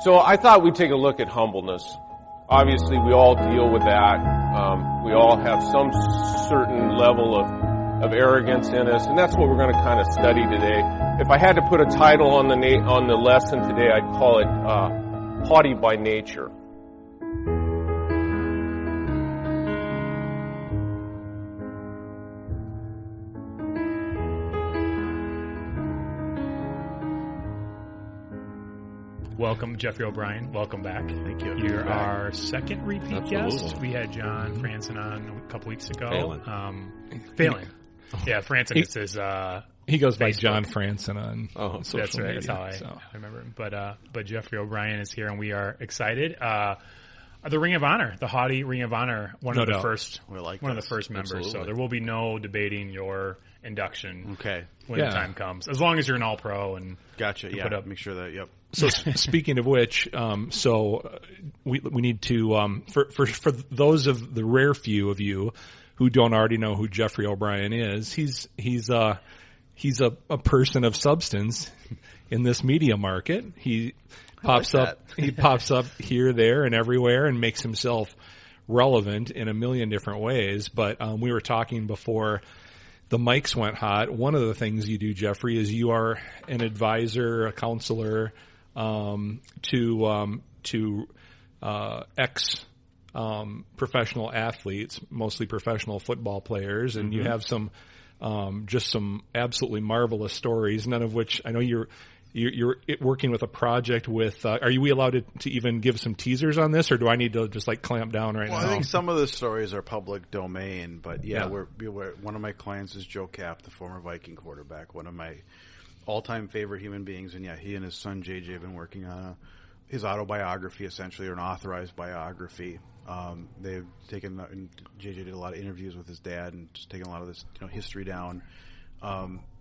So I thought we'd take a look at humbleness. Obviously, we all deal with that. We all have some certain level of arrogance in us, and that's what we're going to kind of study today. If I had to put a title on the lesson today, I'd call it Haughty by Nature. Welcome, Jeffrey O'Brien. Welcome back. Thank you. You're our second repeat guest. We had John Mm-hmm. Franson on a couple weeks ago. Failing. Yeah, Franson is his he goes by Facebook. John Franson on social That's right. media. That's how I remember him. But Jeffrey O'Brien is here, and we are excited. The Ring of Honor, the Haughty Ring of Honor, one of the first members. Absolutely. So there will be no debating your induction. Okay. When the time comes, as long as you're an All-Pro and gotcha. And Yeah. Make sure that. Yep. So speaking of which, we need to for those of the rare few of you who don't already know who Jeffrey O'Brien is, he's a person of substance in this media market. He pops up here, there, and everywhere, and makes himself relevant in a million different ways. But we were talking before the mics went hot. One of the things you do, Jeffrey, is you are an advisor, a counselor to ex professional athletes, mostly professional football players, and you have some absolutely marvelous stories. None of which I know you're working with a project with. Are we allowed to even give some teasers on this, or do I need to just clamp down now? I think some of the stories are public domain, but we're one of my clients is Joe Kapp, the former Viking quarterback, one of my all-time favorite human beings, and he and his son JJ have been working on his autobiography, essentially, or an authorized biography. They've taken, and JJ did a lot of interviews with his dad and just taken a lot of this history down.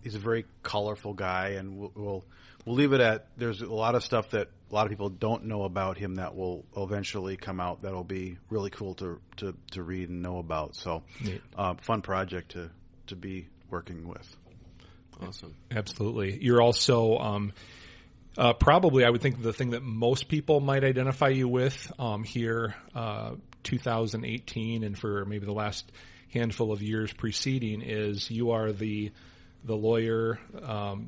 He's a very colorful guy, and we'll leave it at there's a lot of stuff that a lot of people don't know about him that will eventually come out that'll be really cool to read and know about. So, fun project to be working with. Awesome. Absolutely. You're also probably, I would think, the thing that most people might identify you with here 2018 and for maybe the last handful of years preceding is you are the lawyer,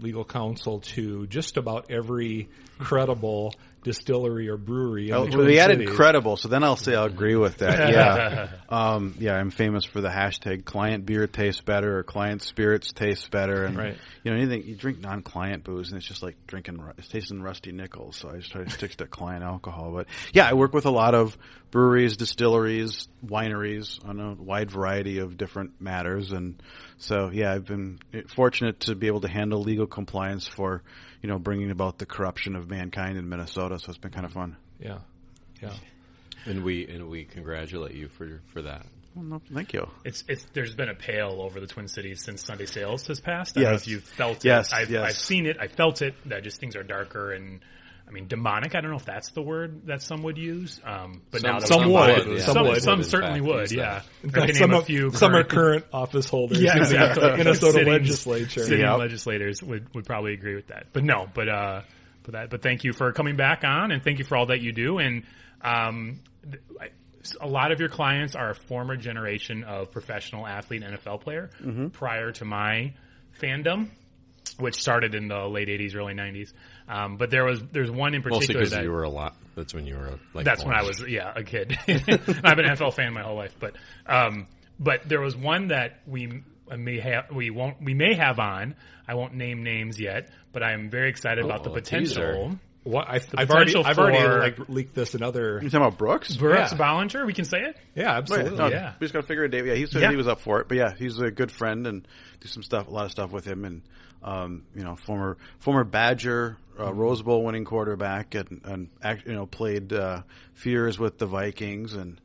legal counsel to just about every credible distillery or brewery. We added credible, so then I'll say I'll agree with that. Yeah. I'm famous for the hashtag client beer tastes better or client spirits taste better. And, anything, you drink non-client booze and it's just like it's tasting rusty nickels. So I just try to stick to client alcohol. But I work with a lot of breweries, distilleries, wineries on a wide variety of different matters. And so, I've been fortunate to be able to handle legal compliance for, bringing about the corruption of mankind in Minnesota. So it's been kind of fun. Yeah. And we congratulate you for that. Well, no, thank you. There's been a pale over the Twin Cities since Sunday Sales has passed. Yes. I don't know if you've felt it. Yes. I've seen it. I felt it. That just things are darker and, demonic. I don't know if that's the word that some would use. But some would. Some certainly would. Yeah. In fact, some are current office holders. Yeah, exactly. In the Minnesota legislature. Sitting legislators would probably agree with that. But no. But thank you for coming back on, and thank you for all that you do. And a lot of your clients are a former generation of professional athlete NFL player prior to my fandom, which started in the late 80s, early 90s. But there's one in particular. Mostly because you were a lot. That's when you were That's when I was a kid. I've been an NFL fan my whole life, but there was one that we may have on. I won't name names yet, but I am very excited about the potential. What I've already leaked this in other. You talking about Brooks? Bollinger, we can say it. Yeah, absolutely. We just got to figure a date. Yeah, he said he was up for it, but he's a good friend and do a lot of stuff with him, and former Badger, Rose Bowl winning quarterback, and played a few years with the Vikings, and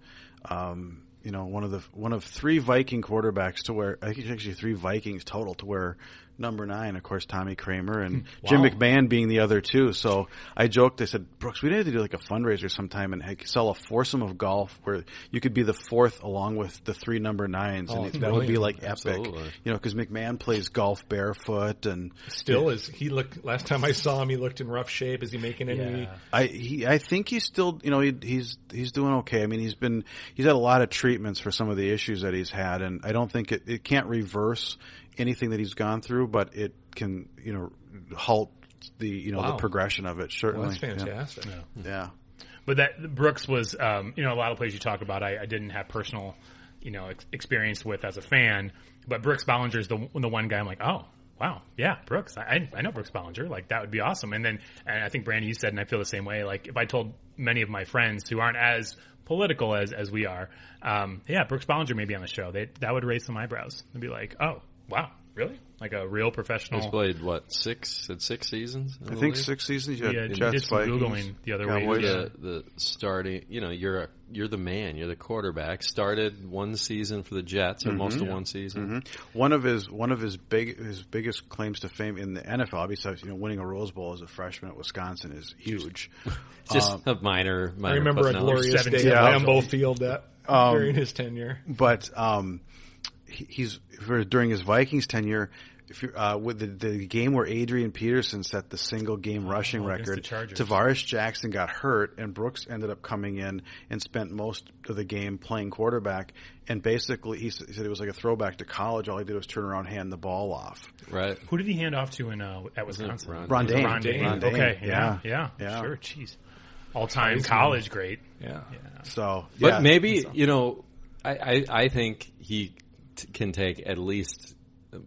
one of three Viking quarterbacks to where I think it's actually three Vikings total to wear number 9, of course, Tommy Kramer and Jim McMahon being the other two. So I joked, I said, Brooks, we need to do like a fundraiser sometime and sell a foursome of golf where you could be the fourth along with the 3 number 9s. And that would be like epic. Absolutely. You know, because McMahon plays golf barefoot and still is. He looked, last time I saw him, he looked in rough shape. Is he making any? I think he's still, you know, he's doing okay. I mean, he's had a lot of treatments for some of the issues that he's had, and I don't think it can't reverse anything that he's gone through, but it can, you know, halt the the progression of it. Certainly, well, that's fantastic. Yeah. But that Brooks was, a lot of players you talk about, I didn't have personal, experience with as a fan. But Brooks Bollinger's the one guy I'm like, oh, wow, yeah, Brooks. I know Brooks Bollinger. Like, that would be awesome. And I think, Brandon, you said, and I feel the same way, like, if I told many of my friends who aren't as political as we are, Brooks Bollinger may be on the show, that would raise some eyebrows. They'd be like, oh, wow, really? Like a real professional. He's played, 6 seasons? I think 6 seasons. You did some Googling the other way. The starting, you're the man. You're the quarterback. Started one season for the Jets, or most of one season. Mm-hmm. One of his biggest claims to fame in the NFL, besides winning a Rose Bowl as a freshman at Wisconsin, is huge. Just a minor. I remember a glorious day at Lambeau Field during his tenure. But during his Vikings tenure, with the game where Adrian Peterson set the single game rushing record, Tavares Jackson got hurt, and Brooks ended up coming in and spent most of the game playing quarterback. And basically, he said it was like a throwback to college. All he did was turn around, hand the ball off. Right. Who did he hand off to at Wisconsin? Rondane. Okay. Yeah. Sure. Jeez. All-time college great. Yeah. So, but maybe I think he can take at least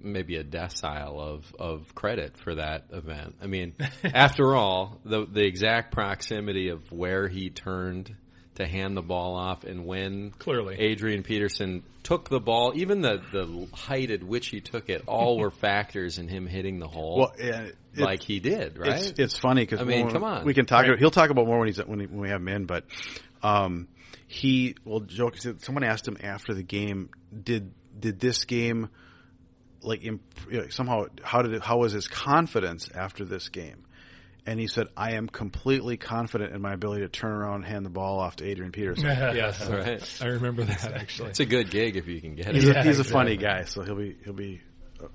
maybe a decile of credit for that event. I mean, after all, the exact proximity of where he turned to hand the ball off and when clearly Adrian Peterson took the ball, even the height at which he took it, all were factors in him hitting the hole. Well, like he did, right? It's funny because come on, we can talk. Right. He'll talk about more when we have him in, but he will joke. Someone asked him after the game, did this game somehow how was his confidence after this game? And he said, I am completely confident in my ability to turn around and hand the ball off to Adrian Peterson. Yes, right. I remember that actually. It's a good gig if you can get it. He's a funny guy, so he'll be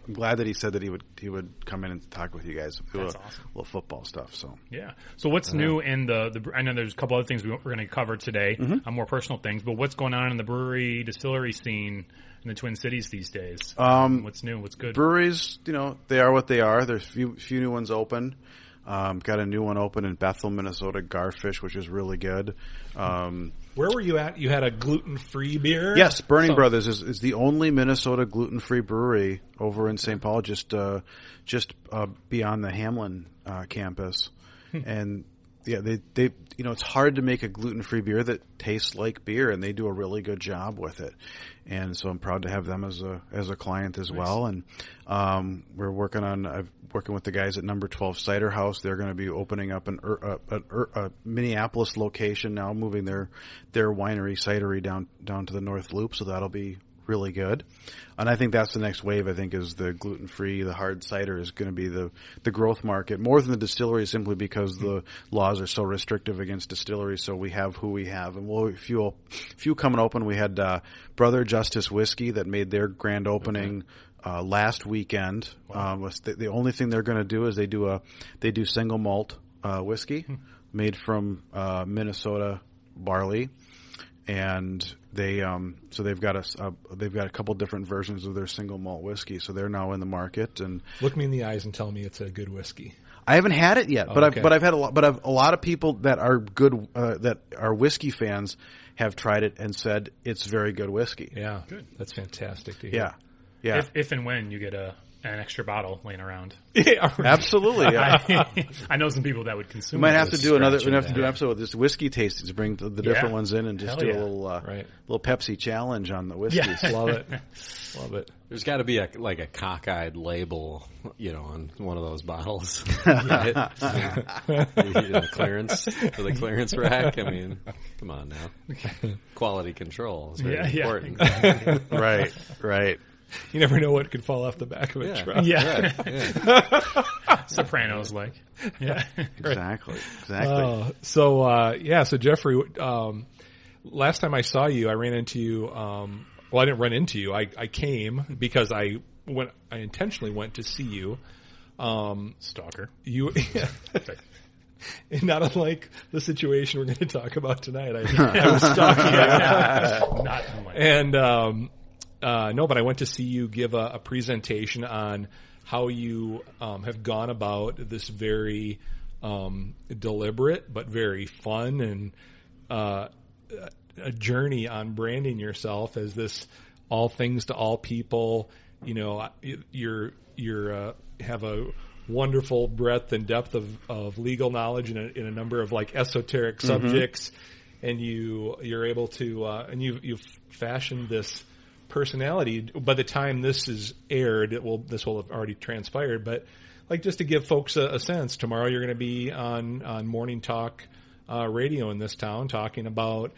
I'm glad that he said that he would come in and talk with you guys. That's awesome. Little football stuff. So yeah. So what's new in the? I know there's a couple other things we're going to cover today, more personal things. But what's going on in the brewery distillery scene in the Twin Cities these days? What's new? What's good? Breweries, they are what they are. There's few new ones open. Got a new one open in Bethel, Minnesota, Garfish, which is really good. Where were you at? You had a gluten-free beer? Yes, Burning Brothers is the only Minnesota gluten-free brewery over in St. Paul, just beyond the Hamlin campus. And yeah, they it's hard to make a gluten-free beer that tastes like beer, and they do a really good job with it. And so I'm proud to have them as a client as well. And we're working with the guys at Number 12 Cider House. They're going to be opening up a Minneapolis location now, moving their winery cidery down to the North Loop. So that'll be really good. And I think that's the next wave. I think is the gluten-free, the hard cider is going to be the growth market more than the distillery, simply because the laws are so restrictive against distilleries. So we have who we have, and we'll few coming open. We had Brother Justice Whiskey that made their grand opening last weekend. Wow. The only thing they're going to do is they do single malt whiskey made from Minnesota barley. And they've got a couple different versions of their single malt whiskey, so they're now in the market. And look me in the eyes and tell me it's a good whiskey. I haven't had it yet, but I've had a lot of people that are good that are whiskey fans have tried it and said it's very good whiskey. Yeah, good. That's fantastic to hear. Yeah. If and when you get an extra bottle laying around. Yeah, absolutely. Yeah. I know some people that would consume. We might have to do another. We have to do an episode with this whiskey tasting to bring the different ones in and just do a little Pepsi challenge on the whiskeys. Yeah. Love it. There's got to be a cockeyed label, on one of those bottles. The clearance rack. I mean, come on now. Quality control is very important. Right. You never know what could fall off the back of a truck. Yeah. Sopranos like. Yeah. Exactly. So Jeffrey, last time I saw you, I ran into you. Well, I didn't run into you. I came because I intentionally went to see you. Stalker. You, not unlike the situation we're going to talk about tonight. I was stalking. Not unlike. And no, but I went to see you give a presentation on how you have gone about this very deliberate but very fun and a journey on branding yourself as this all things to all people. You know, you're have a wonderful breadth and depth of legal knowledge in a number of like esoteric subjects, and you're able to and you've fashioned this personality. By the time this is aired, this will have already transpired. But like just to give folks a sense, tomorrow you're going to be on Morning Talk radio in this town talking about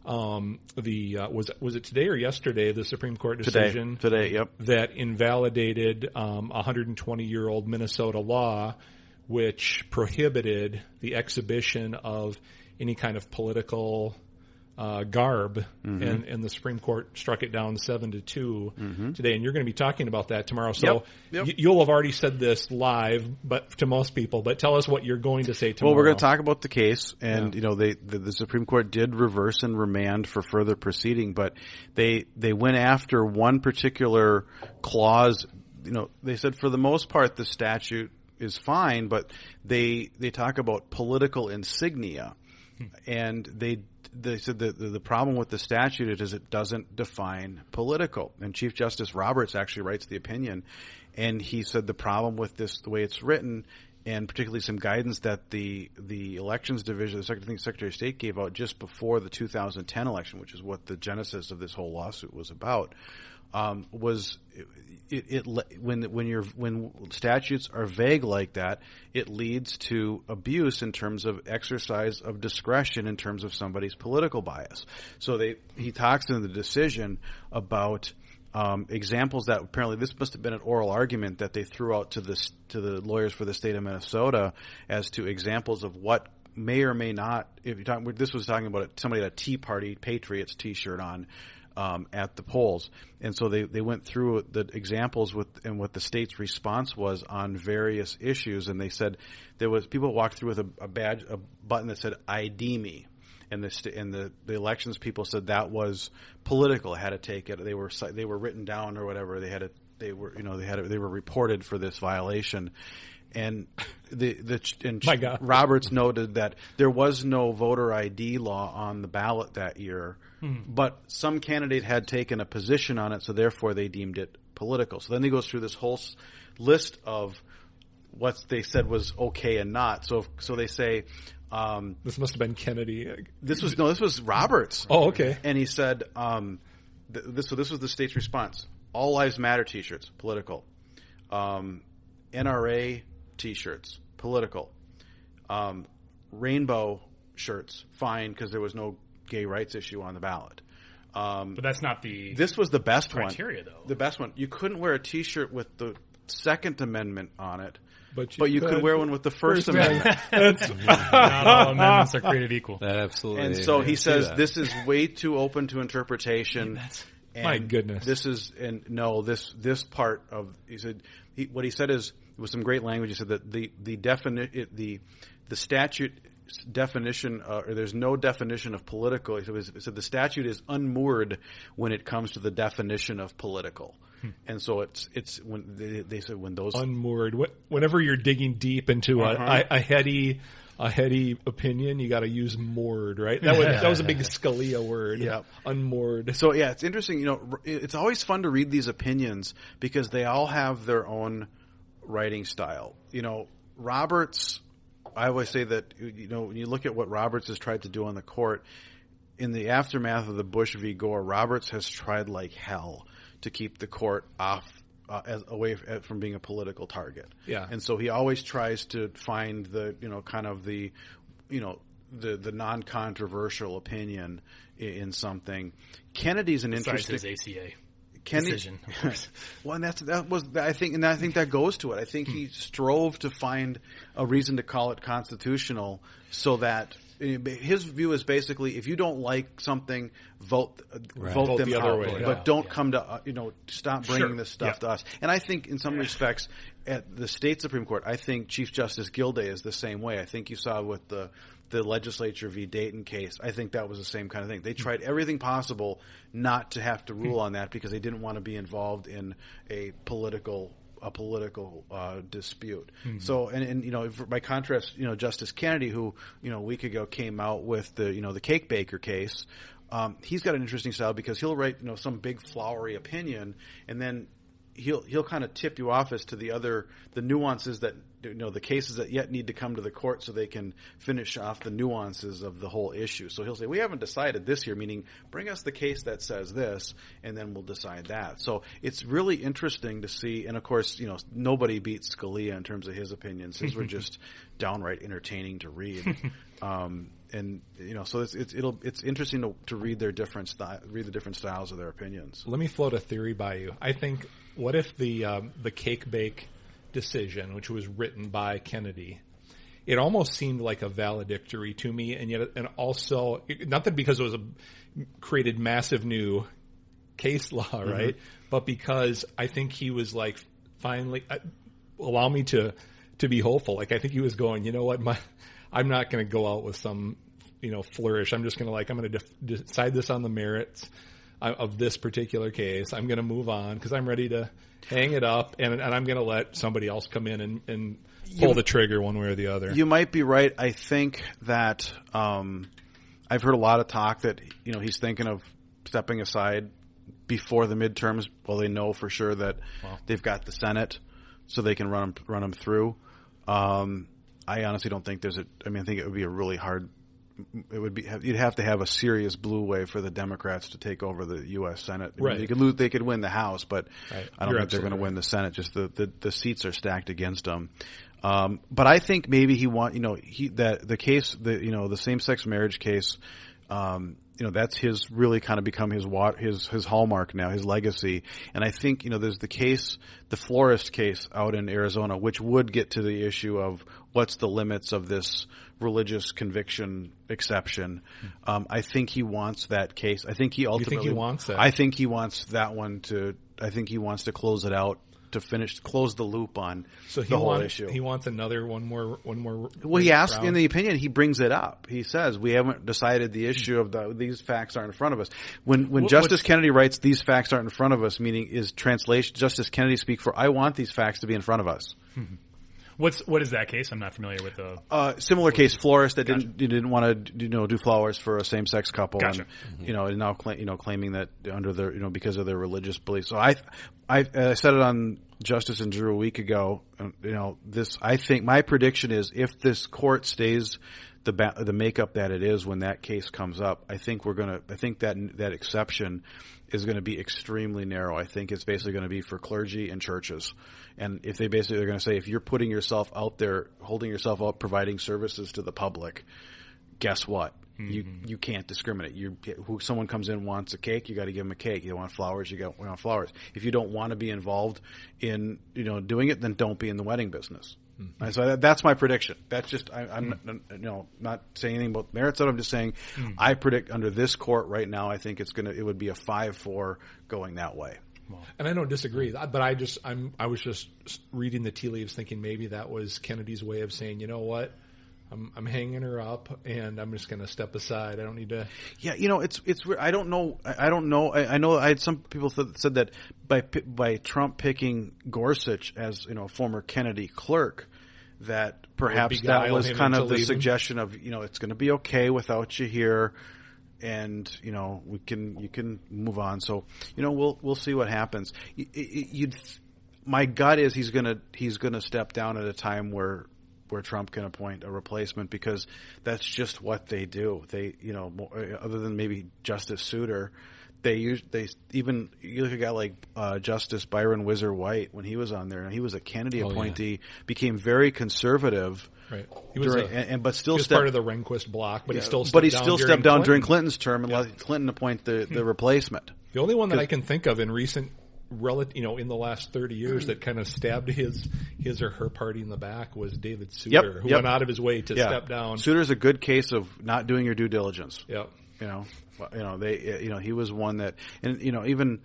was it today or yesterday the Supreme Court decision today yep, that invalidated 120-year-old Minnesota law which prohibited the exhibition of any kind of political garb, and the Supreme Court struck it down 7-2 today. And you're going to be talking about that tomorrow. So you'll have already said this live, but to most people. But tell us what you're going to say tomorrow. Well, we're going to talk about the case, and you know, the Supreme Court did reverse and remand for further proceeding, but they went after one particular clause. You know, they said for the most part the statute is fine, but they talk about political insignia, and they said that the problem with the statute is it doesn't define political. And Chief Justice Roberts actually writes the opinion, and he said the problem with this, the way it's written, and particularly some guidance that the Elections Division, the Secretary of State gave out just before the 2010 election, which is what the genesis of this whole lawsuit was about, was when statutes are vague like that, it leads to abuse in terms of exercise of discretion in terms of somebody's political bias. So he talks in the decision about examples that apparently this must have been an oral argument that they threw out to the lawyers for the state of Minnesota as to examples of what may or may not. If you're talking, this was talking about somebody had a Tea Party Patriots T-shirt on. At the polls, and so they went through the examples and what the state's response was on various issues, and they said there was people walked through with a button that said "ID me," and the elections people said that was political. Had to take it. They were written down or whatever. They were reported for this violation. And Roberts noted that there was no voter ID law on the ballot that year, but some candidate had taken a position on it, so therefore they deemed it political. So then he goes through this whole list of what they said was okay and not. So they say this must have been Kennedy. This was Roberts. Oh, okay. And he said this was the state's response: All Lives Matter T-shirts, political. NRA T-shirts, political. Rainbow shirts, fine, because there was no gay rights issue on the ballot. But that's not the This was the best criteria, one. though. The best one. You couldn't wear a T-shirt with the Second Amendment on it, but you could could wear one with the First Amendment. Not all amendments are created equal. That absolutely. And so he says this is way too open to interpretation. My goodness. This is this part of what he said is with some great language. He said that the statute definition or there's no definition of political. He said the statute is unmoored when it comes to the definition of political. And so it's when they said when those unmoored. Whenever you're digging deep into a heady opinion, you got to use moored, right? That was a big Scalia word. Yeah, unmoored. So yeah, it's interesting. You know, it's always fun to read these opinions because they all have their own writing style. You know, Roberts. I always say that, you know, when you look at what Roberts has tried to do on the court, in the aftermath of the Bush v. Gore, Roberts has tried like hell to keep the court away from being a political target. Yeah. And so he always tries to find the non-controversial opinion in something. Kennedy's an Besides interesting. his ACA. decision. Of course. Well, and I think that goes to it. I think he strove to find a reason to call it constitutional, so that his view is basically, if you don't like something, vote them the other out, way. but don't come to stop bringing this stuff to us. And I think in some respects, at the state Supreme Court, I think Chief Justice Gilday is the same way. I think you saw with the legislature v. Dayton case, I think that was the same kind of thing. They tried everything possible not to have to rule on that because they didn't want to be involved in a political dispute. Mm-hmm. So, and by contrast, Justice Kennedy, who, a week ago came out with the cake baker case, he's got an interesting style because he'll write, some big flowery opinion, and then he'll kind of tip you off as to the nuances that, the cases that yet need to come to the court so they can finish off the nuances of the whole issue. So he'll say, we haven't decided this here, meaning bring us the case that says this, and then we'll decide that. So it's really interesting to see. And of course, nobody beats Scalia in terms of his opinions. His were just downright entertaining to read. And so it's interesting to read the different styles of their opinions. Let me float a theory by you. I think, what if the cake bake decision, which was written by Kennedy, it almost seemed like a valedictory to me, and also not that because it was created massive new case law, right? Mm-hmm. But because I think he was like, finally, allow me to be hopeful. Like, I think he was going, you know what, I'm not going to go out with some, flourish. I'm just going to I'm going to decide this on the merits of this particular case. I'm going to move on because I'm ready to hang it up, and I'm going to let somebody else come in and pull the trigger one way or the other. You might be right. I think that I've heard a lot of talk that he's thinking of stepping aside before the midterms. Well, they know for sure that they've got the Senate, so they can run them through. I honestly don't think I think it would be a really hard. You'd have to have a serious blue wave for the Democrats to take over the U.S. Senate. Right. They could win the House, but right. I don't think they're going to win the Senate. Just the seats are stacked against them. But I think maybe the case, the same-sex marriage case, that's his really kind of become his hallmark now, his legacy. And I think, there's the florist case out in Arizona, which would get to the issue of what's the limits of this religious conviction exception. I think he wants that case. I think he ultimately. You think he wants that? I think he wants that one I think he wants to close it out, to close the loop on the whole issue. He wants one more. Well, he asks in the opinion. He brings it up. He says, "We haven't decided the issue of these facts aren't in front of us." When Justice Kennedy writes, "These facts aren't in front of us," meaning is translation. Justice Kennedy speak for, "I want these facts to be in front of us." What is that case? I'm not familiar with the similar case. Florist that Gotcha. didn't want to do flowers for a same-sex couple, Gotcha. and and now claiming that under their because of their religious beliefs. So I said it on Justice and Drew a week ago. I think my prediction is, if this court stays the makeup that it is when that case comes up, I think that exception is going to be extremely narrow. I think it's basically going to be for clergy and churches. And if they're going to say, if you're putting yourself out there, holding yourself up, providing services to the public, guess what? Mm-hmm. You can't discriminate. Someone comes in, wants a cake, you got to give them a cake. You want flowers, you want flowers. If you don't want to be involved in doing it, then don't be in the wedding business. Mm-hmm. And so that's my prediction. That's just I'm not saying anything about merits of it. I'm just saying I predict under this court right now, I think it would be a 5-4 going that way. And I don't disagree, but I was just reading the tea leaves, thinking maybe that was Kennedy's way of saying, you know what, I'm hanging her up, and I'm just going to step aside. I don't need to. Yeah, it's I don't know. I know. I had some people said that by Trump picking Gorsuch as former Kennedy clerk, that perhaps that was kind of the suggestion of it's going to be okay without you here. And you can move on. So we'll see what happens. My gut is he's gonna step down at a time where Trump can appoint a replacement, because that's just what they do. They other than maybe Justice Souter, you look at a guy like Justice Byron Whizzer White when he was on there, and he was a Kennedy appointee, became very conservative. Right. He was part of the Rehnquist bloc, but he still stepped down during Clinton's term and let Clinton appoint the replacement. The only one that I can think of in recent in the last 30 years that kind of stabbed his or her party in the back was David Souter, who went out of his way to step down. Souter's a good case of not doing your due diligence. Yep. He was one that, and even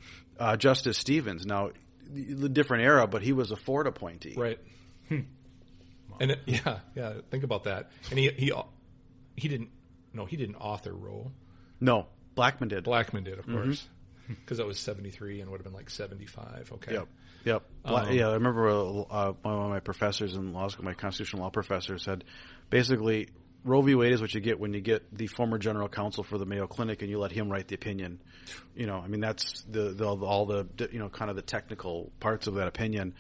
Justice Stevens. Now, the different era, but he was a Ford appointee. Right. And think about that. And he didn't author Roe. No, Blackmun did. Of course, because that was 73 and would have been like 75. Okay. Yep. I remember one of my professors in law school, my constitutional law professor, said basically Roe v. Wade is what you get when you get the former general counsel for the Mayo Clinic and you let him write the opinion. That's all the kind of the technical parts of that opinion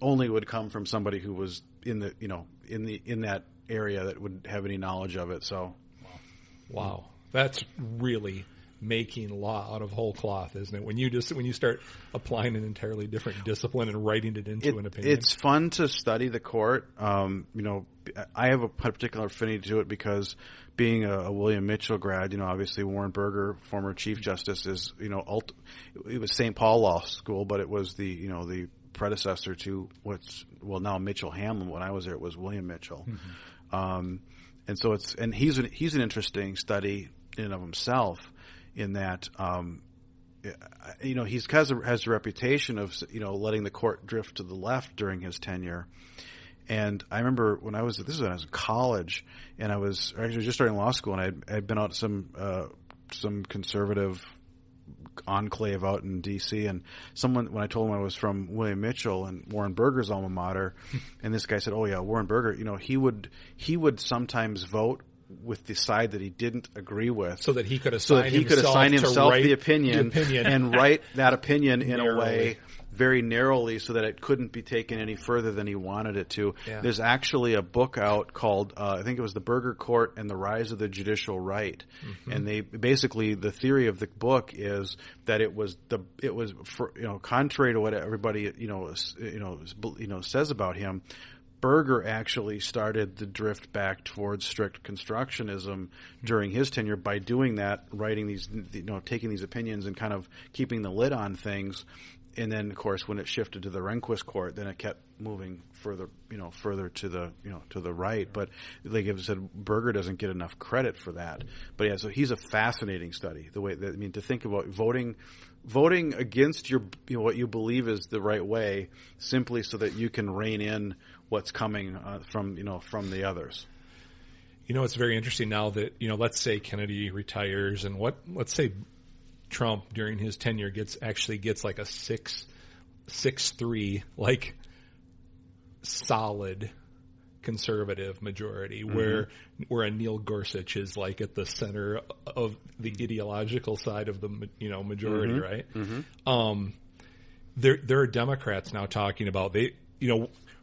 only would come from somebody who was in that area that would have any knowledge of it. So, wow, that's really making law out of whole cloth, isn't it? When you start applying an entirely different discipline and writing it into an opinion. It's fun to study the court. I have a particular affinity to it because being a William Mitchell grad, obviously Warren Burger, former Chief Justice, is it was St. Paul Law School, but it was the predecessor to now Mitchell Hamlin. When I was there, it was William Mitchell. And he's an interesting study in and of himself, in that he has a reputation of letting the court drift to the left during his tenure. And I remember when I was in college, and I was actually just starting law school, and I'd been out to some conservative enclave out in D.C. and when I told him I was from William Mitchell and Warren Burger's alma mater, and this guy said, "Oh yeah, Warren Burger, he would sometimes vote with the side that he didn't agree with, so that he could assign himself the opinion and write that opinion in a way very narrowly so that it couldn't be taken any further than he wanted it to." Yeah. There's actually a book out called I think it was The Burger Court and the Rise of the Judicial Right. And they basically, the theory of the book is that it was contrary to what everybody says about him, Burger actually started the drift back towards strict constructionism during his tenure by doing that, writing these, taking these opinions and kind of keeping the lid on things. And then, of course, when it shifted to the Rehnquist court, then it kept moving further to the right. But like I said, Burger doesn't get enough credit for that. But yeah, so he's a fascinating study. To think about voting against what you believe is the right way, simply so that you can rein in what's coming from the others. It's very interesting now that let's say Kennedy retires, and let's say Trump during his tenure gets like a 6-3 like solid conservative majority, where a Neil Gorsuch is like at the center of the ideological side of the majority, right? There are Democrats now talking about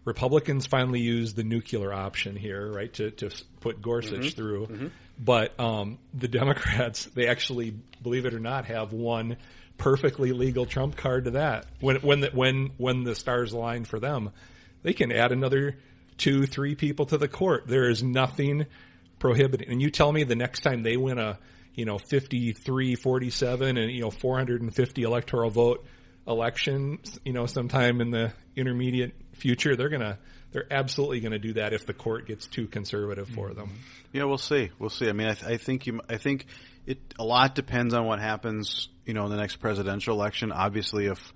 Republicans finally used the nuclear option here, right, to put Gorsuch through. But the Democrats, they actually, believe it or not, have one perfectly legal trump card to that. When the stars align for them, they can add another 2-3 people to the court. There is nothing prohibiting. And you tell me the next time they win a 53-47 and 450 electoral vote election, sometime in the intermediate future, they're absolutely gonna do that if the court gets too conservative for them. Yeah, we'll see. I mean, I think a lot depends on what happens, in the next presidential election. Obviously, if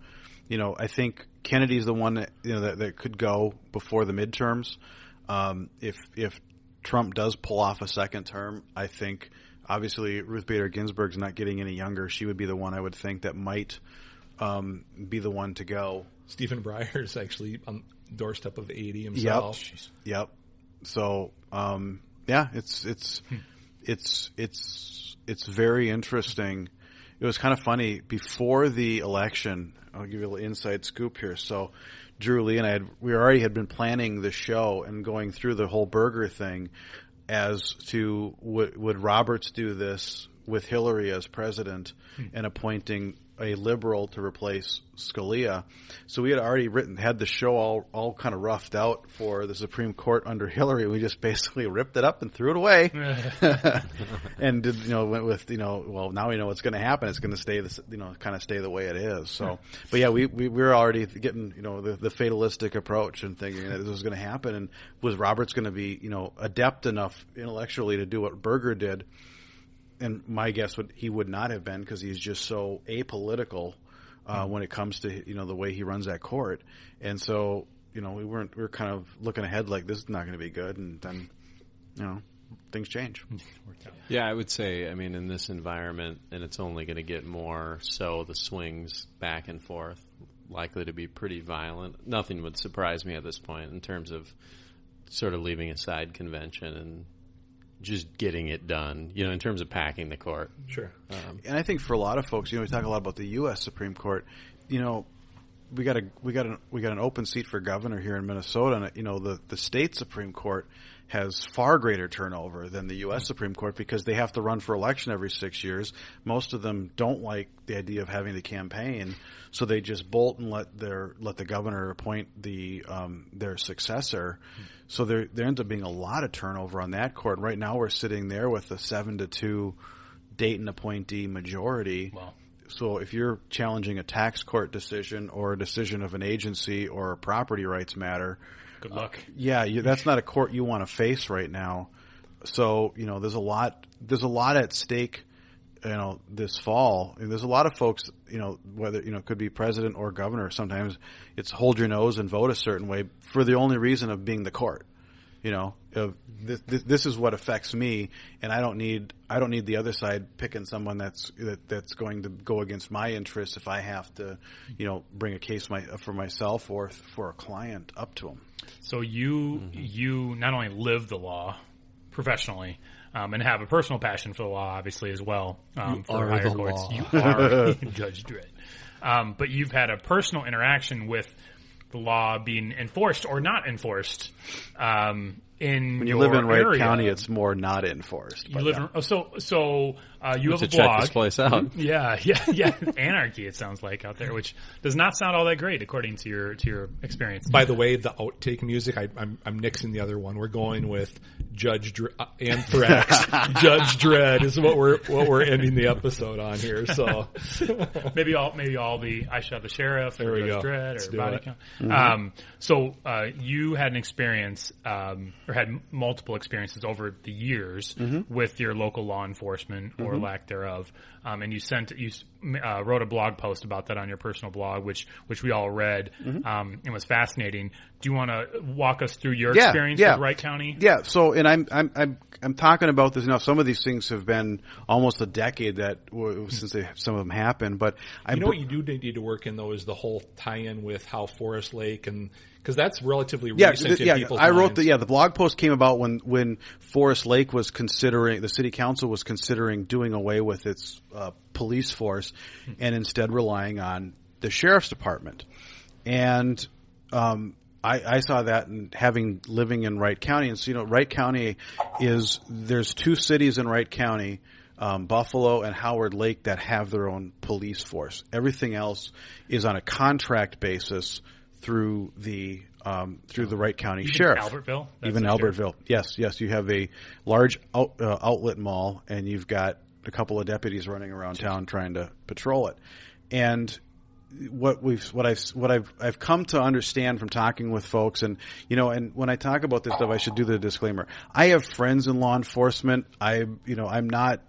I think Kennedy's the one that could go before the midterms. If Trump does pull off a second term, I think obviously Ruth Bader Ginsburg's not getting any younger. She would be the one I would think that might be the one to go. Stephen Breyer's actually on the doorstep of 80 himself. Yep. So, it's very interesting. It was kind of funny before the election. I'll give you a little inside scoop here. So, Drew Lee and we already had been planning the show and going through the whole Burger thing as to would Roberts do this with Hillary as president and appointing a liberal to replace Scalia. So we had already had the show all kind of roughed out for the Supreme Court under Hillary. We just basically ripped it up and threw it away, and went with well, now we know what's going to happen. It's going to stay kind of stay the way it is. So, but yeah, we were already getting the fatalistic approach and thinking that this was going to happen. And was Roberts going to be adept enough intellectually to do what Berger did? And my guess he would not have been, because he's just so apolitical when it comes to the way he runs that court. And so we were kind of looking ahead like this is not going to be good, and then things change. Yeah, I would say, in this environment, and it's only going to get more so, the swings back and forth likely to be pretty violent. Nothing would surprise me at this point in terms of sort of leaving aside convention and just getting it done, in terms of packing the court. Sure. And I think for a lot of folks, we talk a lot about the U.S. Supreme Court. We got an open seat for governor here in Minnesota, and the state Supreme Court has far greater turnover than the U.S. Supreme Court, because they have to run for election every 6 years. Most of them don't like the idea of having to campaign, so they just bolt and let the governor appoint their successor. So there ends up being a lot of turnover on that court. Right now we're sitting there with a 7-2 Dayton appointee majority. Wow. So if you're challenging a tax court decision or a decision of an agency or a property rights matter, good luck. That's not a court you want to face right now. So there's a lot at stake. This fall, and there's a lot of folks. Whether it could be president or governor. Sometimes it's hold your nose and vote a certain way for the only reason of being the court. This is what affects me, and I don't need the other side picking someone that's going to go against my interests if I have to, bring a case for myself or for a client up to them. So you not only live the law professionally, and have a personal passion for the law, obviously, as well. For higher courts, you are Judge Dredd. But you've had a personal interaction with the law being enforced or not enforced in when you your live in Wright area. County, it's more not enforced. You live in, so you have a blog. Check this place out. Yeah. Anarchy, it sounds like, out there, which does not sound all that great according to your experience. By the way, the outtake music, I'm nixing the other one. We're going with Anthrax. Judge Dredd is what we're ending the episode on here. So maybe I'll be I Shot the Sheriff. There we Judge go. Dredd or Body Count. So you had an experience, or had multiple experiences over the years with your local law enforcement or lack thereof, and you wrote a blog post about that on your personal blog, which we all read, and was fascinating. Do you want to walk us through your experience with Wright County? Yeah. So, and I'm talking about this now. Some of these things have been almost a decade since some of them happened. But what you do need to work in though is the whole tie-in with how Forest Lake, and because that's relatively recent in people's I wrote minds. the blog post came about when Forest Lake was considering, the city council was considering doing away with its police force and instead relying on the sheriff's department. And I saw that, and living in Wright County, and so Wright County there's two cities in Wright County, Buffalo and Howard Lake, that have their own police force. Everything else is on a contract basis through the Wright County Sheriff. Albertville? Even Albertville. Yes. You have a large outlet mall, and you've got a couple of deputies running around town trying to patrol it. And what I've come to understand from talking with folks, and when I talk about this stuff, I should do the disclaimer. I have friends in law enforcement. I'm not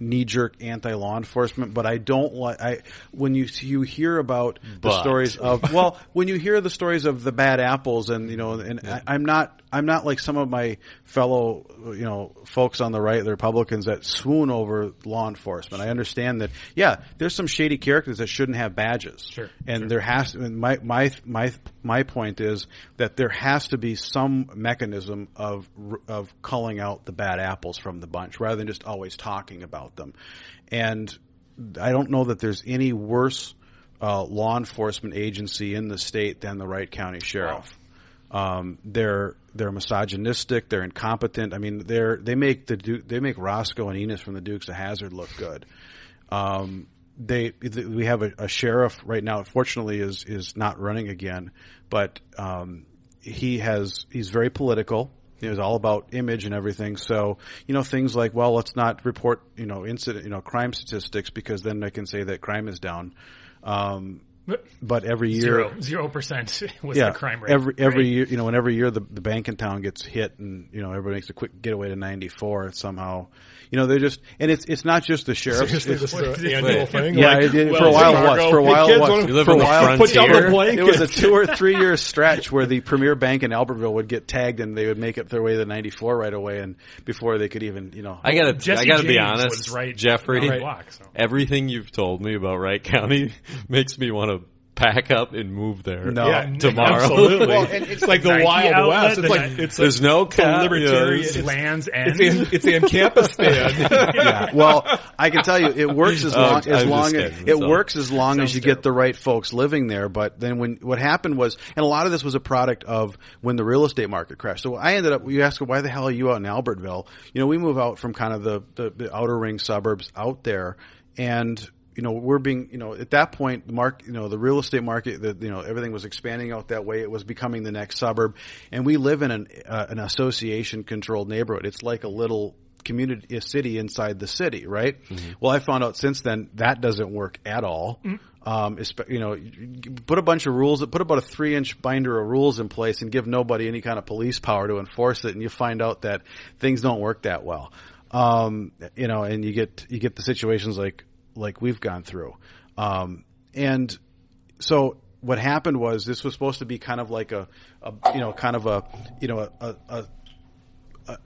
knee-jerk anti-law enforcement, but I don't like when you hear about the stories of when you hear the stories of the bad apples, and I'm not like some of my fellow folks on the right, the Republicans, that swoon over law enforcement. I understand that there's some shady characters that shouldn't have badges. Sure. And there has to, and my point is that there has to be some mechanism of culling out the bad apples from the bunch, rather than just always talking about them. And I don't know that there's any worse law enforcement agency in the state than the Wright County Sheriff. Wow. They're misogynistic. They're incompetent. I mean, they make Roscoe and Enos from the Dukes of Hazzard look good. we have a sheriff right now. Fortunately, is not running again, but he's very political. It was all about image and everything. So, things like, well, let's not report, crime statistics because then I can say that crime is down. But every year, 0% was the crime rate. Every year, every year the bank in town gets hit, and everybody makes a quick getaway to 94. Somehow, they're just, and it's not just the sheriff. Seriously, this is an annual thing. Yeah, for a while it was. For a while it was. You live on the frontier. It was a 2 or 3 year stretch where the premier bank in Albertville would get tagged, and they would make it their way to 94 right away, and before they could even, I gotta be honest, was right Jeffrey. Block, so. Everything you've told me about Wright County makes me want to pack up and move there. Tomorrow. Absolutely. Well, and it's like the Wild West. There's no libertarian Lands End. It's Ancapistan. Yeah. Well, I can tell you, it works as long as you get the right folks living there. But then what happened was, and a lot of this was a product of when the real estate market crashed. So I ended up. You ask, why the hell are you out in Albertville? We move out from kind of the outer ring suburbs out there, and we're being, at that point, the real estate market, everything was expanding out that way. It was becoming the next suburb, and we live in an association-controlled neighborhood. It's like a little community, a city inside the city, right? Mm-hmm. Well, I found out since then that doesn't work at all. Mm-hmm. Put a bunch of rules, put about a 3-inch binder of rules in place, and give nobody any kind of police power to enforce it, and you find out that things don't work that well. And you get the situations like we've gone through. And so what happened was this was supposed to be kind of like a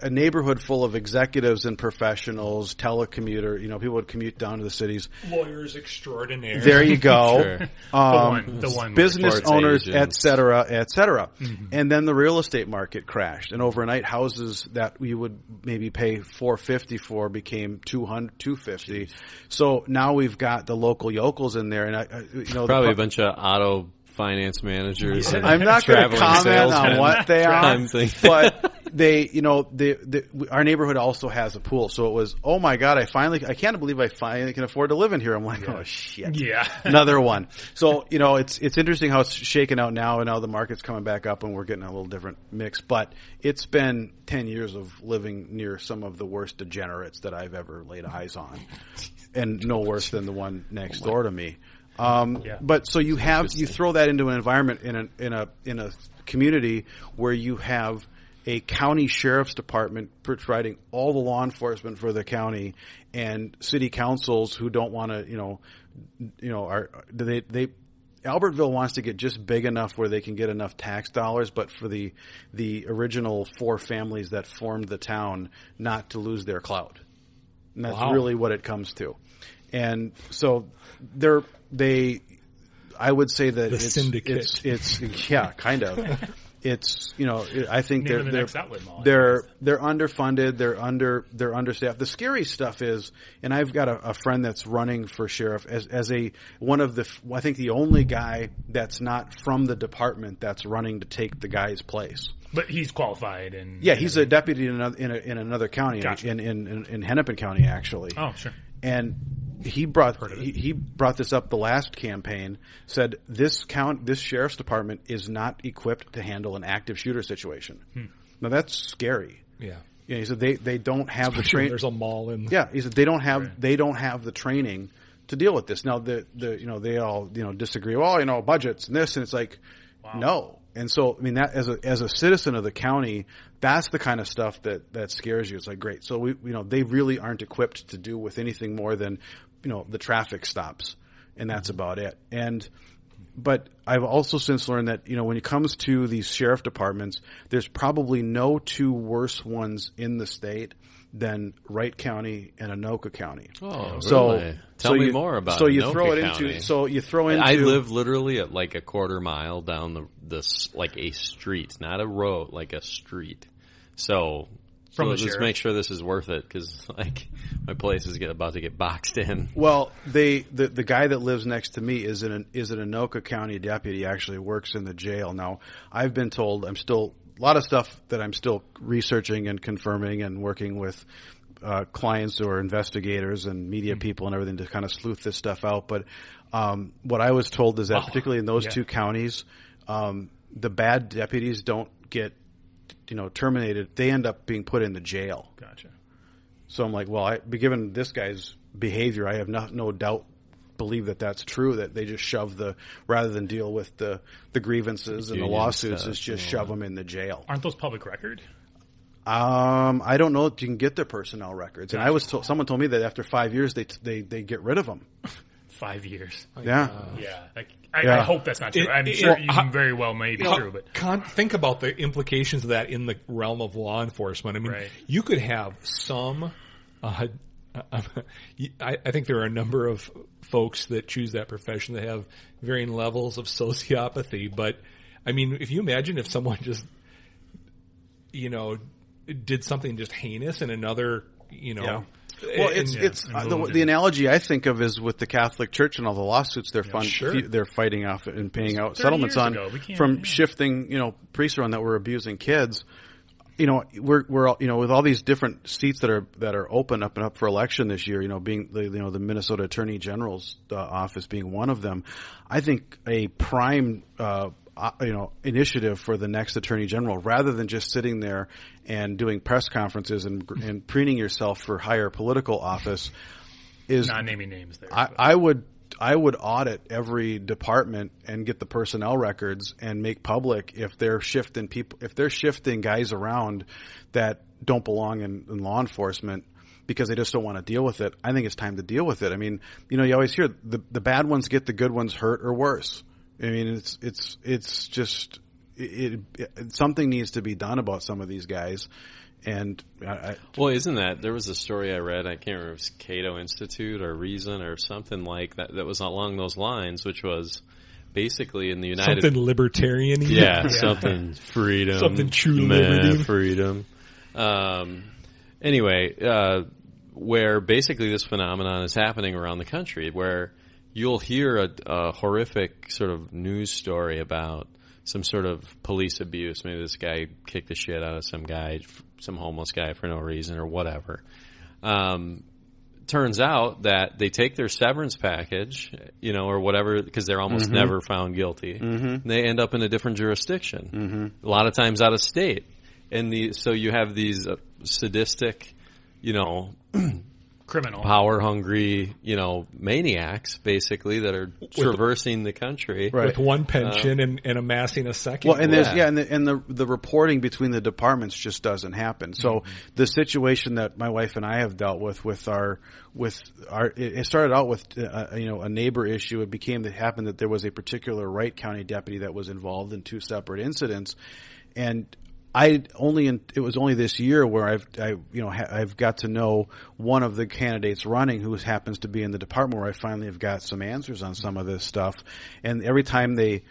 neighborhood full of executives and professionals, telecommuter, people would commute down to the cities. Lawyers extraordinaire. There you go. Sure. The one business owners, et cetera, et cetera. Mm-hmm. And then the real estate market crashed, and overnight houses that we would maybe pay $450 for became $250. So now we've got the local yokels in there, and probably a bunch of auto finance managers. I'm not going to comment on what they are, but our neighborhood also has a pool. So it was, oh my God, I can't believe I finally can afford to live in here. I'm like, oh shit. Yeah. Another one. So, it's interesting how it's shaken out now, and now the market's coming back up and we're getting a little different mix, but it's been 10 years of living near some of the worst degenerates that I've ever laid eyes on, and no worse than the one next door to me. But so you throw that into an environment in a community where you have a county sheriff's department providing all the law enforcement for the county, and city councils who don't want to, Albertville wants to get just big enough where they can get enough tax dollars, but for the original 4 families that formed the town not to lose their clout. And that's really what it comes to. And so I would say that syndicate. It's yeah, kind of. It's I think they're underfunded, they're understaffed. The scary stuff is, and I've got a friend that's running for sheriff as I think the only guy that's not from the department that's running to take the guy's place. But he's qualified, and he's a deputy in another county, gotcha. in Hennepin County actually. Oh, sure. And he brought this up the last campaign. Said this sheriff's department is not equipped to handle an active shooter situation. Now that's scary. Yeah. He said they don't have the training. There's a mall in. Yeah. He said they don't have the training to deal with this. Now they all disagree. Well, budgets and this, and it's like no. And so, I mean, that as a citizen of the county, that's the kind of stuff that scares you. It's like, great. So they really aren't equipped to do with anything more than, the traffic stops, and that's about it. But I've also since learned that, when it comes to these sheriff departments, there's probably no 2 worse ones in the state than Wright County and Anoka County. Oh, so, really? Tell me more about so Anoka you throw into. I live literally at like a quarter mile down like a street, not a road, like a street. So let's make sure this is worth it, because like my place is about to get boxed in. Well, the guy that lives next to me is an Anoka County deputy. Actually works in the jail now. I've been told a lot of stuff that I'm still researching and confirming and working with clients or investigators and media people and everything to kind of sleuth this stuff out. But what I was told is that particularly in those two counties, the bad deputies don't get terminated. They end up being put into jail. Gotcha. So I'm like, well, given this guy's behavior, I have no doubt believe that that's true, that they just shove rather than deal with the grievances and the lawsuits, is just shove them in the jail. Aren't those public record? I don't know if you can get their personnel records. And someone told me that after 5 years, they get rid of them. 5 years. Yeah. I hope that's not true. I'm sure very well may be true, but think about the implications of that in the realm of law enforcement. I mean, you could have some. I think there are a number of folks that choose that profession that have varying levels of sociopathy. But I mean, if you imagine if someone just, did something just heinous in another, Well, the analogy I think of is with the Catholic Church and all the lawsuits they're fighting off and paying out settlements on from shifting, priests around that were abusing kids. We're with all these different seats that are open up for election this year. Being the Minnesota Attorney General's office being one of them. I think a prime initiative for the next Attorney General, rather than just sitting there and doing press conferences and preening yourself for higher political office, is not naming names there. I would audit every department and get the personnel records and make public if they're shifting guys around that don't belong in law enforcement because they just don't want to deal with it. I think it's time to deal with it. I mean, you always hear the bad ones get the good ones hurt or worse. I mean, it's just something needs to be done about some of these guys. And isn't there was a story I read, I can't remember if it was Cato Institute or Reason or something like that was along those lines, which was basically in the United something libertarian, something freedom, something true liberty, freedom. Anyway, where basically this phenomenon is happening around the country, where you'll hear a horrific sort of news story about some sort of police abuse. Maybe this guy kicked the shit out of some homeless guy for no reason or whatever. Turns out that they take their severance package, or whatever, because they're almost never found guilty. And they end up in a different jurisdiction, a lot of times out of state. And so you have these sadistic, criminal, power-hungry, maniacs, basically, that are traversing the country with one pension and amassing a second. Well, and the reporting between the departments just doesn't happen. So the situation that my wife and I have dealt with it started out with a neighbor issue. It happened that there was a particular Wright County deputy that was involved in two separate incidents, and it was only this year where I've got to know one of the candidates running who happens to be in the department where I finally have got some answers on some of this stuff. And every time I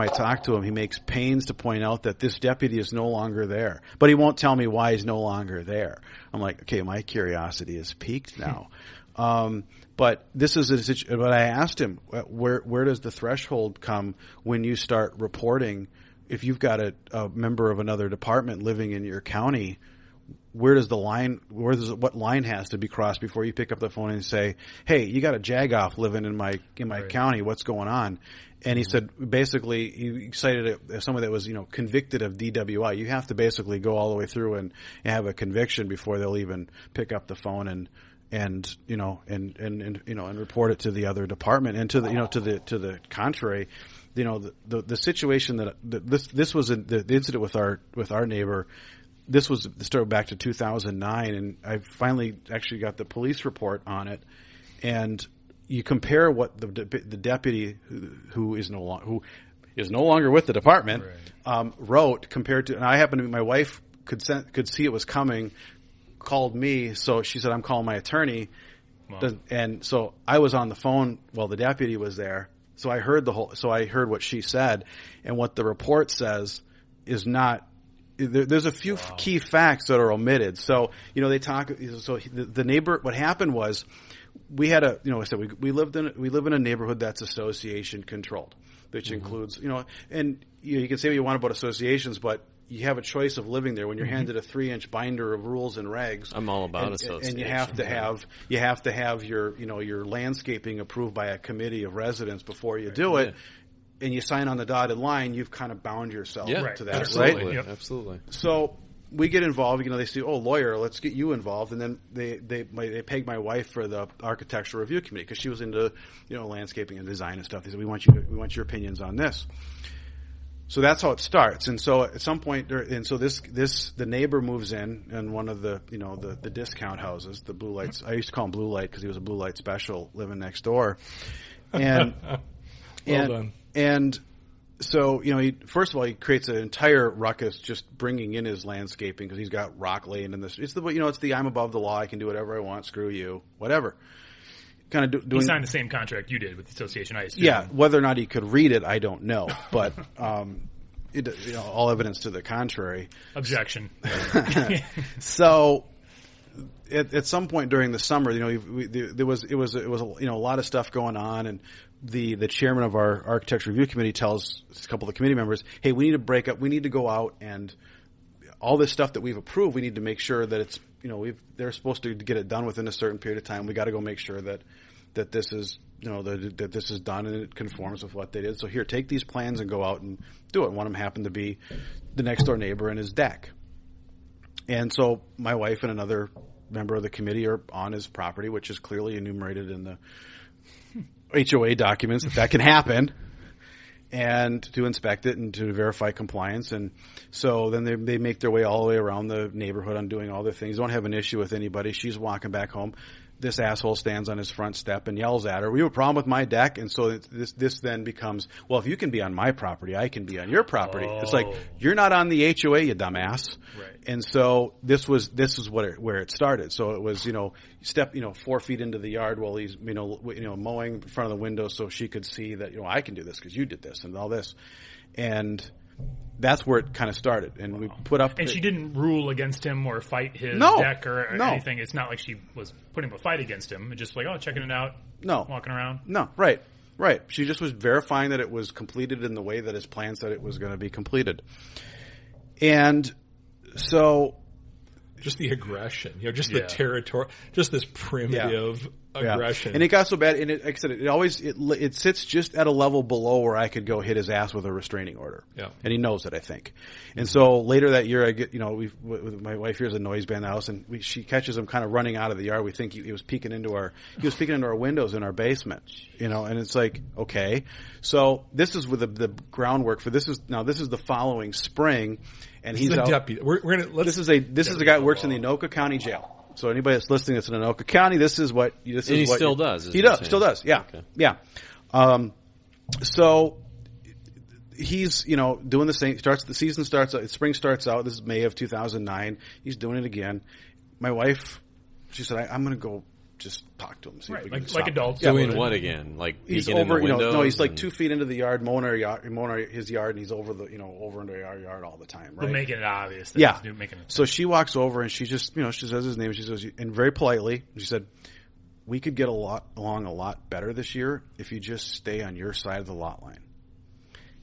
talk to him, he makes pains to point out that this deputy is no longer there, but he won't tell me why he's no longer there. I'm like, okay, my curiosity is piqued now. But this is but I asked him, where does the threshold come when you start reporting? If you've got a member of another department living in your county, what line has to be crossed before you pick up the phone and say, hey, you got a jagoff living in my county, what's going on? And he said, basically, he cited someone that was, convicted of DWI. You have to basically go all the way through and have a conviction before they'll even pick up the phone and report it to the other department. And to the contrary, the situation that this was the incident with our neighbor. This was started back to 2009, and I finally actually got the police report on it. And you compare what the deputy who is no longer with the department wrote compared to, and I happen to be, my wife could see it was coming, called me, so she said, I'm calling my attorney. Wow. And so I was on the phone while the deputy was there. So I heard what she said, and what the report says is not. There's a few key facts that are omitted. So they talk. So the neighbor. What happened was, we had we live in a neighborhood that's association controlled, which includes and you can say what you want about associations, but you have a choice of living there when you're handed a 3-inch binder of rules and regs. I'm all about association. And you have to have your landscaping approved by a committee of residents before you do it. And you sign on the dotted line, you've kind of bound yourself to that, absolutely. right? Yep. Absolutely. So we get involved. They say, "Oh, lawyer, let's get you involved." And then they peg my wife for the architectural review committee because she was into landscaping and design and stuff. They said, "We want your opinions on this." So that's how it starts. And so at some point, the neighbor moves in one of the the discount houses, the blue lights. I used to call him Blue Light because he was a blue light special living next door, and well done. And so, first of all, he creates an entire ruckus just bringing in his landscaping because he's got rock laying in this. It's the I'm above the law. I can do whatever I want. Screw you. Whatever. Kind of doing. He signed the same contract you did with the association, I assume. Yeah. Whether or not he could read it, I don't know. But all evidence to the contrary. Objection. So. At some point during the summer, there was a lot of stuff going on, and the chairman of our architecture review committee tells a couple of the committee members, "Hey, we need to break up. We need to go out and all this stuff that we've approved. We need to make sure that it's they're supposed to get it done within a certain period of time. We got to go make sure that this is that this is done and it conforms with what they did. So here, take these plans and go out and do it." One of them happened to be the next door neighbor and his deck, and so my wife and another member of the committee are on his property, which is clearly enumerated in the HOA documents that can happen, and to inspect it and to verify compliance. And so then they make their way all the way around the neighborhood on doing all their things. Don't have an issue with anybody. She's walking back home. This asshole stands on his front step and yells at her, "We have a problem with my deck." And so this then becomes, well, if you can be on my property, I can be on your property. Oh. It's like, you're not on the HOA, you dumbass. Right. And so this was where it started. So it was, step 4 feet into the yard while he's, mowing in front of the window so she could see that, I can do this because you did this and all this. And that's where it kind of started, and we put up. And she didn't rule against him or fight his deck or anything. It's not like she was putting up a fight against him. It's just like, checking it out. No, walking around. No, right. She just was verifying that it was completed in the way that his plan said it was going to be completed. And so, just the aggression, just the territory, just this primitive aggression. And it got so bad, and like I said, it sits just at a level below where I could go hit his ass with a restraining order. Yeah. And he knows it, I think. And so later that year, I get, my wife hears a noise behind the house, and she catches him kind of running out of the yard. We think he was peeking into our windows in our basement, and it's like, okay. So this is with the groundwork for this is the following spring, and he's out. Deputy. This is a guy who works in the Anoka County Jail. So anybody that's listening that's in Anoka County, this is what he still does. He still does. Yeah, okay. Yeah. So he's doing the same. Spring starts out. This is May of 2009. He's doing it again. My wife, she said, "I'm going to go just talk to him, see if we can stop adults doing what again? Like he's peeking over. in the windows? No, he's like 2 feet into the yard, mowing his yard, and he's over over into our yard all the time, right? But making it obvious. That he's making it. So she walks over and she just, she says his name. She says, and very politely, she said, "We could get along a lot better this year if you just stay on your side of the lot line."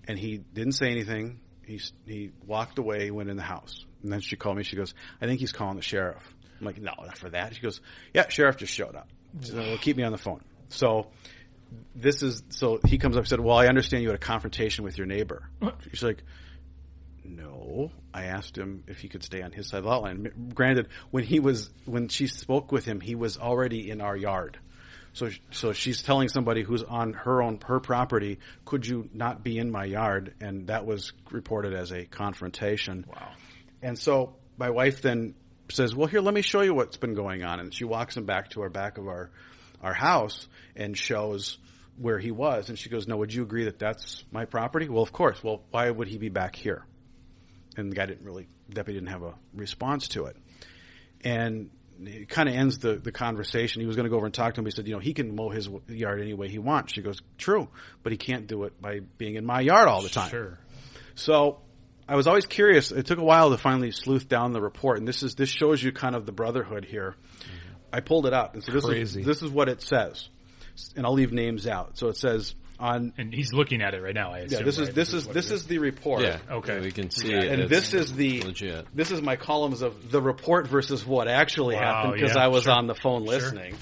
And he didn't say anything. He walked away, went in the house, and then she called me. She goes, "I think he's calling the sheriff." I'm like, "No, not for that." She goes, "Yeah, sheriff just showed up. She said, well, keep me on the phone." So he comes up and said, "Well, I understand you had a confrontation with your neighbor." She's like, "No, I asked him if he could stay on his side of the lot line." Granted, when she spoke with him, he was already in our yard. So she's telling somebody who's on her property, "Could you not be in my yard?" And that was reported as a confrontation. Wow. And so my wife then says, "Well, here, let me show you what's been going on." And she walks him back to our back of our house and shows where he was. And she goes, "No, would you agree that that's my property?" "Well, of course." "Well, why would he be back here?" And the guy deputy didn't have a response to it. And it kind of ends the conversation. He was going to go over and talk to him. He said, he can mow his yard any way he wants. She goes, "True, but he can't do it by being in my yard all the time." Sure. So I was always curious. It took a while to finally sleuth down the report, and this shows you kind of the brotherhood here. Mm-hmm. I pulled it up, and so this is what it says, and I'll leave names out. So it says, And he's looking at it right now. I assume. Yeah, this is the report. Yeah. Okay. Yeah, we can see Yeah, it. and this is legit. This is my columns of the report versus what actually happened because yeah, I was sure. on the phone listening.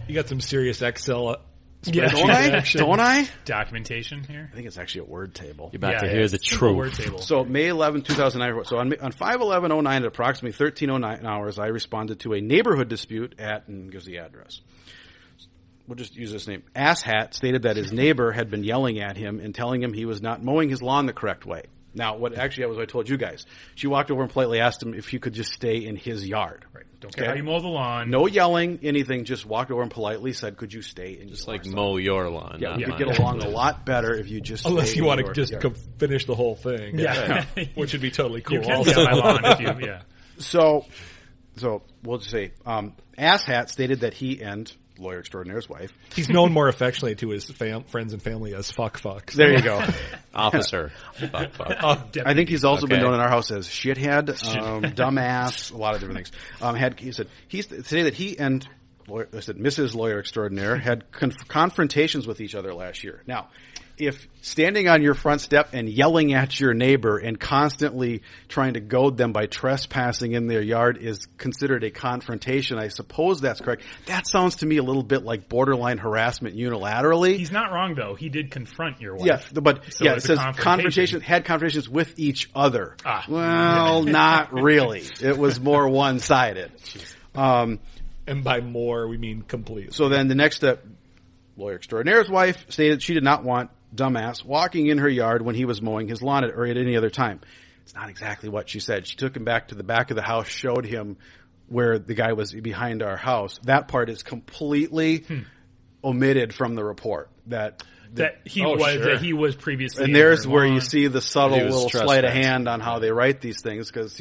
You got some serious Excel. Yeah. Don't I? Documentation here. I think it's actually a word table. You're about to Yeah, hear it's the a simple word truth. table. So May 11, 2009. So on 5/11/09 at approximately 13:09 hours, I responded to a neighborhood dispute at, and gives the address. We'll just use this name. Asshat stated that his neighbor had been yelling at him and telling him he was not mowing his lawn the correct way. Now, what I told you guys. She walked over and politely asked him if he could just stay in his yard. Right. Don't care how you mow the lawn. No yelling, anything. Just walked over and politely said, "Could you stay in Just your like yard?" mow your lawn. Yeah, not we could mine. get along a lot better if you just Unless stay you in want your to just yard. finish the whole thing. Yeah. Which would be totally cool. You can also. get my lawn if you. Yeah. So we'll just say, Asshat stated that he and lawyer extraordinaire's wife. He's known more affectionately to his friends and family as fuck. There you go. Officer. Fuck. I think he's also been Okay. known in our house as shithead, dumbass, a lot of different things. He said today that he and Mrs. Lawyer Extraordinaire had confrontations with each other last year. Now, if standing on your front step and yelling at your neighbor and constantly trying to goad them by trespassing in their yard is considered a confrontation, I suppose that's correct. That sounds to me a little bit like borderline harassment unilaterally. He's not wrong though. He did confront your wife. Yeah, but So it it's a says confrontation. had confrontations with each other. Ah. Not really. It was more one-sided. And by more, we mean completely. So then the next step, lawyer extraordinaire's wife stated she did not want dumbass walking in her yard when he was mowing his lawn or at any other time. It's not exactly what she said. She took him back to the back of the house, showed him where the guy was behind our house. That part is completely omitted from the report. That he was previously. and in there's her where lawn. you see the subtle He was little sleight of trespassing. hand on how they write these things because,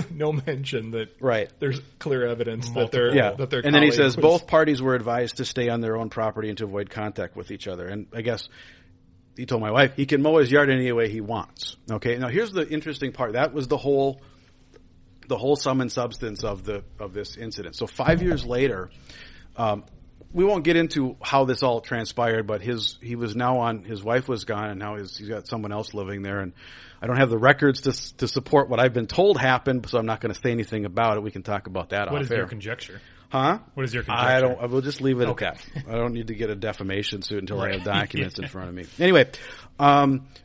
No mention that right. there's clear evidence Multiple. that they're Yeah. that their And then he colleague says was- both parties were advised to stay on their own property and to avoid contact with each other. And I guess he told my wife he can mow his yard any way he wants. Okay. Now here's the interesting part. That was the whole sum and substance of this incident. So 5 years later, we won't get into how this all transpired, but his wife was gone and now he's got someone else living there. And I don't have the records to support what I've been told happened, so I'm not going to say anything about it. We can talk about that What off is air. your conjecture? Huh? What is your conjecture? I will just leave it Okay. at that. I don't need to get a defamation suit until I have documents in Yeah. front of me. Anyway,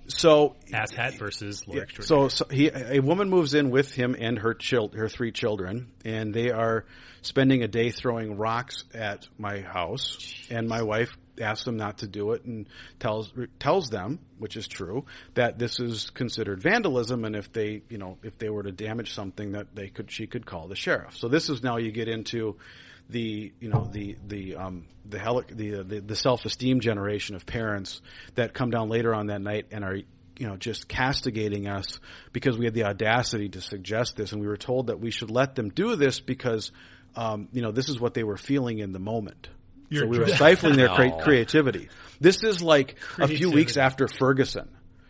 so Asshat versus lawyer extraordinaire. so a woman moves in with him and her 3 children, and they are spending a day throwing rocks at my house. And my wife asks them not to do it and tells them, which is true, that this is considered vandalism, and if they were to damage something, that she could call the sheriff. So this is now you get into the self-esteem generation of parents that come down later on that night and are just castigating us because we had the audacity to suggest this, and we were told that we should let them do this because this is what they were feeling in the moment. So we were stifling their creativity. This is like a few weeks after Ferguson,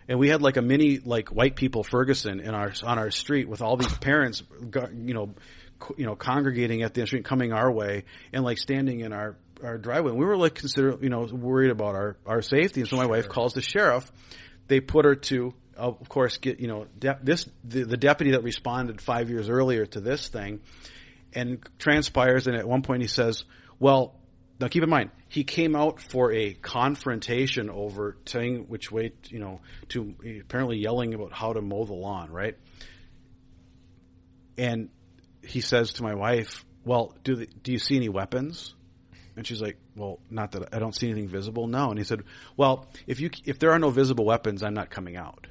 and we had like a mini white people Ferguson on our street with all these parents, congregating at the street, coming our way, and standing in our driveway. And we were worried about our safety, and so my wife calls the sheriff. They put her to, of course, get the deputy that responded 5 years earlier to this thing, and transpires. And at one point he says, "Well." Now, keep in mind, he came out for a confrontation over saying which way, to apparently yelling about how to mow the lawn, right? And he says to my wife, "Well, do you see any weapons?" And she's like, "Well, not that I don't see anything visible." No. And he said, "Well, if there are no visible weapons, I'm not coming out."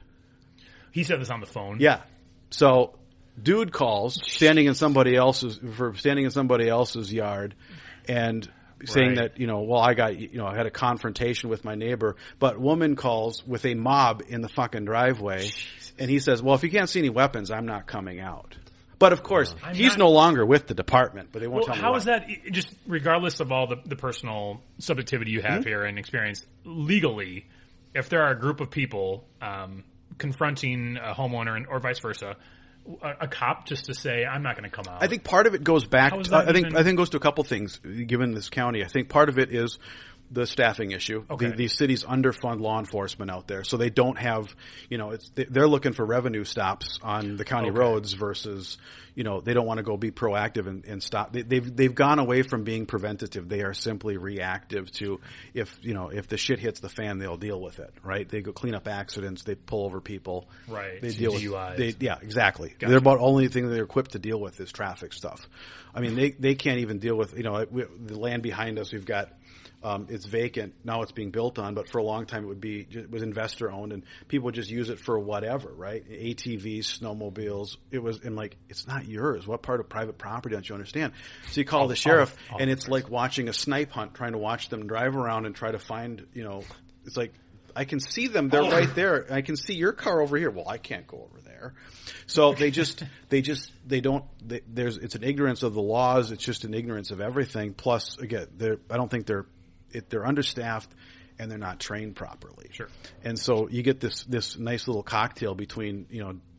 He said this on the phone. Yeah. So, dude calls standing in somebody else's yard, and saying that, I had a confrontation with my neighbor, but woman calls with a mob in the fucking driveway. And he says, "Well, if you can't see any weapons, I'm not coming out." But of course, he's no longer with the department, but they won't tell me how why. is that, just regardless of all the personal subjectivity you have here and experience, legally, if there are a group of people confronting a homeowner or vice versa, a cop just to say, "I'm not going to come out"? I think part of it goes back How is to, that I think even- it goes to a couple things given this county. I think part of it is the staffing issue. Okay. These cities underfund law enforcement out there, so they don't have, they're looking for revenue stops on the county roads versus, they don't want to go be proactive and stop. They've gone away from being preventative. They are simply reactive to if the shit hits the fan, they'll deal with it, right? They go clean up accidents, they pull over people, right? They deal DUIs. with yeah, exactly. Gotcha. They're about only thing they're equipped to deal with is traffic stuff. I mean, they can't even deal with the land behind us. We've got. It's vacant. Now it's being built on, but for a long time it was investor owned and people would just use it for whatever, right? ATVs, snowmobiles. It's not yours. What part of private property don't you understand? So you call the sheriff and it's like watching a snipe hunt, trying to watch them drive around and try to find, it's like, I can see them. They're right there. I can see your car over here. Well, I can't go over there. So it's an ignorance of the laws. It's just an ignorance of everything. Plus, again, I don't think they're understaffed and they're not trained properly. Sure. And so you get this nice little cocktail between,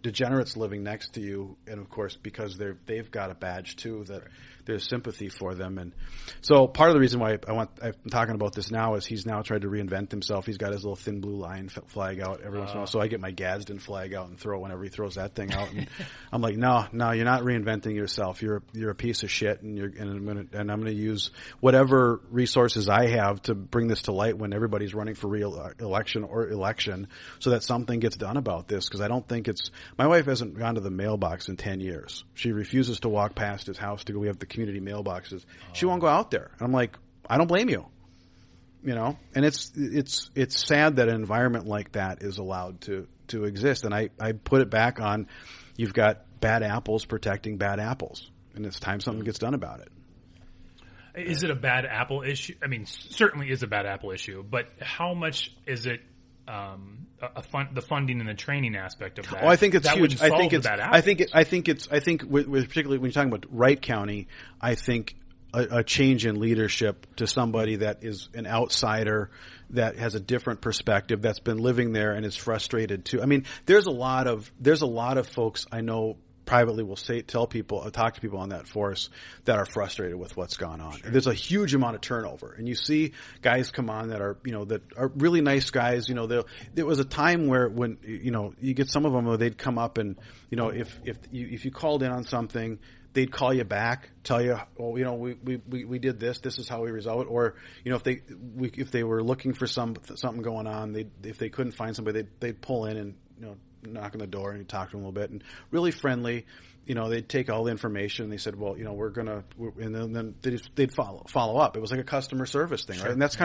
degenerates living next to you. And of course, because they've got a badge too, that there's sympathy for them. And so part of the reason why I'm talking about this now is he's now tried to reinvent himself. He's got his little thin blue line flag out every once in a while. So I get my Gadsden flag out and throw whenever he throws that thing out. And I'm like, no, you're not reinventing yourself. You're a piece of shit. And I'm going to use whatever resources I have to bring this to light when everybody's running for election so that something gets done about this. Cause I don't think my wife hasn't gone to the mailbox in 10 years. She refuses to walk past his house to go. We have the community mailboxes. She won't go out there. And I'm like, I don't blame you. And it's sad that an environment like that is allowed to exist. And I put it back on, you've got bad apples protecting bad apples. And it's time something gets done about it. Is it a bad apple issue? I mean, certainly is a bad apple issue, but how much is it the funding and the training aspect of that? Well, I think it's huge. I think particularly when you're talking about Wright County, I think a change in leadership to somebody that is an outsider, that has a different perspective, that's been living there and is frustrated too. I mean, there's a lot of folks I know privately will talk to people on that force that are frustrated with what's gone on. Sure. There's a huge amount of turnover, and you see guys come on that are really nice guys. There was a time where when you get some of them, they'd come up and if you called in on something, they'd call you back, tell you, we did this. This is how we resolve it. Or if they were looking for something going on, if they couldn't find somebody, they'd pull in and knock on the door and talk to them a little bit, and really friendly. They'd take all the information and they said, well, and then they'd follow up. It was like a customer service thing, right? And that's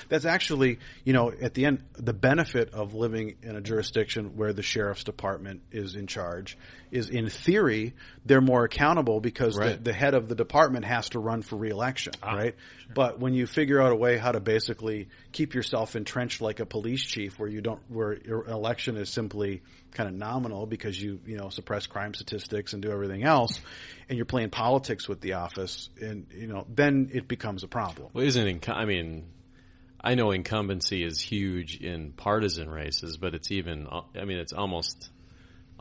that's actually, at the end, the benefit of living in a jurisdiction where the sheriff's department is in charge is, in theory, they're more accountable because the head of the department has to run for re-election, right? Sure. But when you figure out a way how to basically keep yourself entrenched like a police chief, where your election is simply kind of nominal because you suppress crime statistics and do everything else, and you're playing politics with the office, and then it becomes a problem. Well, I know incumbency is huge in partisan races, but it's even. It's almost.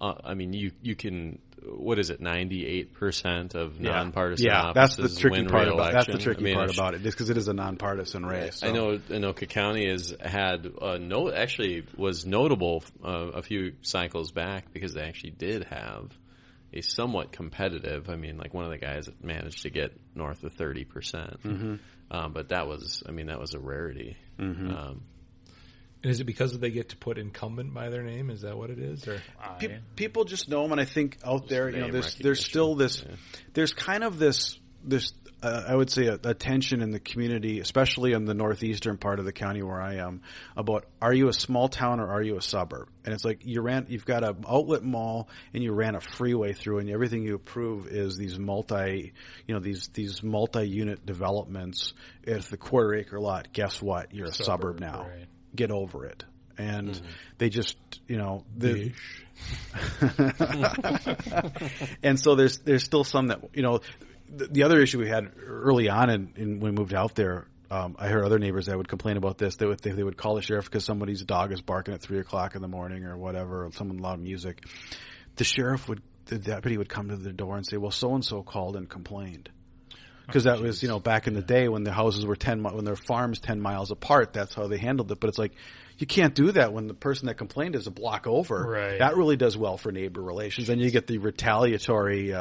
You can. What is it? 98% of nonpartisan offices that's the tricky win part re-election. That's the tricky part about it, just because it is a nonpartisan race. So. I know Anoka County has had was notable a few cycles back because they actually did have a somewhat competitive. One of the guys that managed to get north of 30%, but that was a rarity. Mm-hmm. And is it because they get to put incumbent by their name? Is that what it is? Or people just know them, and I think out there, there's still this. Yeah. There's kind of this. I would say a tension in the community, especially in the northeastern part of the county where I am, about are you a small town or are you a suburb? And it's like you've got an outlet mall and you ran a freeway through, and everything you approve is these these multi-unit developments. If the quarter-acre lot, guess what? You're a suburb now. Right. Get over it. And they just, and so there's still some that, the other issue we had early on when we moved out there, I heard other neighbors that would complain about this. They would call the sheriff because somebody's dog is barking at 3:00 in the morning or whatever, or someone loud music. The deputy would come to the door and say, well, so-and-so called and complained. because that was, back in the day when the houses were when their farms 10 miles apart, that's how they handled it. But it's like, you can't do that when the person that complained is a block over. Right. That really does well for neighbor relations. And you get the retaliatory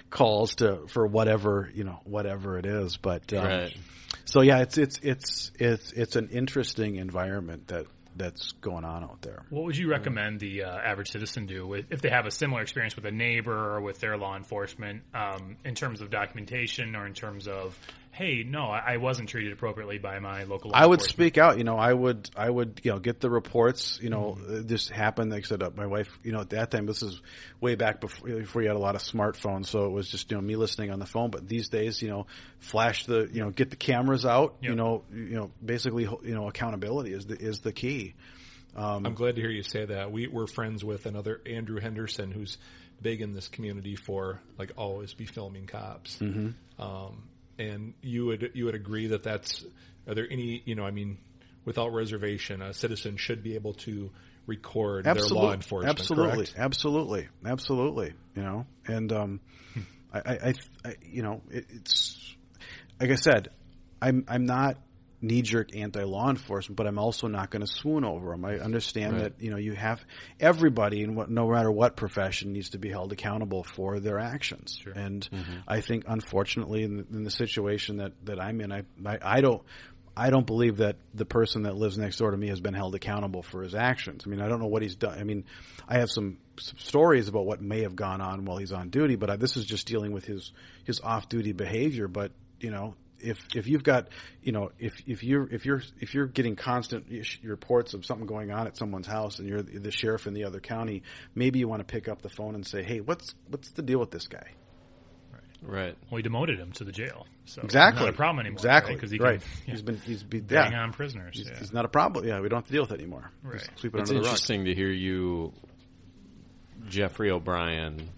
calls for whatever it is. But right. So yeah, it's an interesting environment that's going on out there. What would you recommend the average citizen do if they have a similar experience with a neighbor or with their law enforcement, in terms of documentation or in terms of, hey, no, I wasn't treated appropriately by my local law I would enforcement? speak out. I would get the reports. This happened. Like I said, my wife. At that time, this is way back before you had a lot of smartphones, so it was just me listening on the phone. But these days, flash the get the cameras out. Yep. Basically, accountability is the key. I'm glad to hear you say that. We're friends with another Andrew Henderson, who's big in this community for always be filming cops. Mm-hmm. And you would agree that are there any, without reservation, a citizen should be able to record their law enforcement, correct? Absolutely. And it's like I said, I'm not knee-jerk anti-law enforcement, but I'm also not going to swoon over them. I understand that you have everybody no matter what profession needs to be held accountable for their actions. Sure. And I think, unfortunately, in the situation that I'm in, I don't believe that the person that lives next door to me has been held accountable for his actions. I don't know what he's done. I have some stories about what may have gone on while he's on duty, but this is just dealing with his off-duty behavior. But if you've got, if you're getting constant reports of something going on at someone's house and you're the sheriff in the other county, maybe you want to pick up the phone and say, hey, what's the deal with this guy? Right. Well, we demoted him to the jail. So exactly. Not a problem anymore. Exactly. Because he He's been bang on prisoners. He's not a problem. Yeah, we don't have to deal with it anymore. Right. Sweep it It's under the rug. interesting to hear you, Jeffrey O'Brien,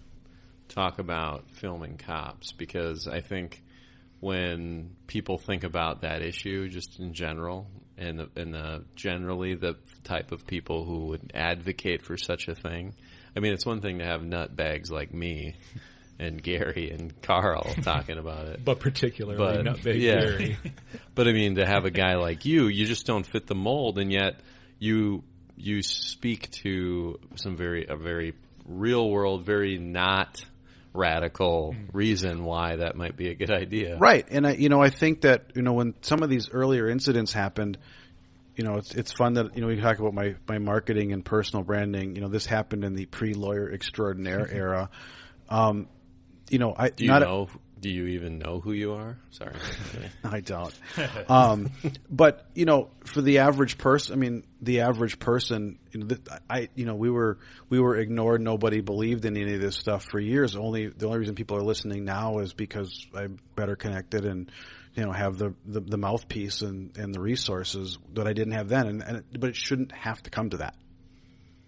talk about filming cops, because I think when people think about that issue, just in general, and generally the type of people who would advocate for such a thing, it's one thing to have nutbags like me and Gary and Carl talking about it. But particularly nutbag Gary. But to have a guy like you just don't fit the mold, and yet you speak to a very real world, very not radical reason why that might be a good idea. Right. And I think that, when some of these earlier incidents happened, it's fun that, we talk about my marketing and personal branding. This happened in the pre-lawyer extraordinaire era. Do you even know who you are? Sorry. I don't. But, for the average person, we were ignored. Nobody believed in any of this stuff for years. The only reason people are listening now is because I'm better connected and, have the mouthpiece and the resources that I didn't have then. But it shouldn't have to come to that.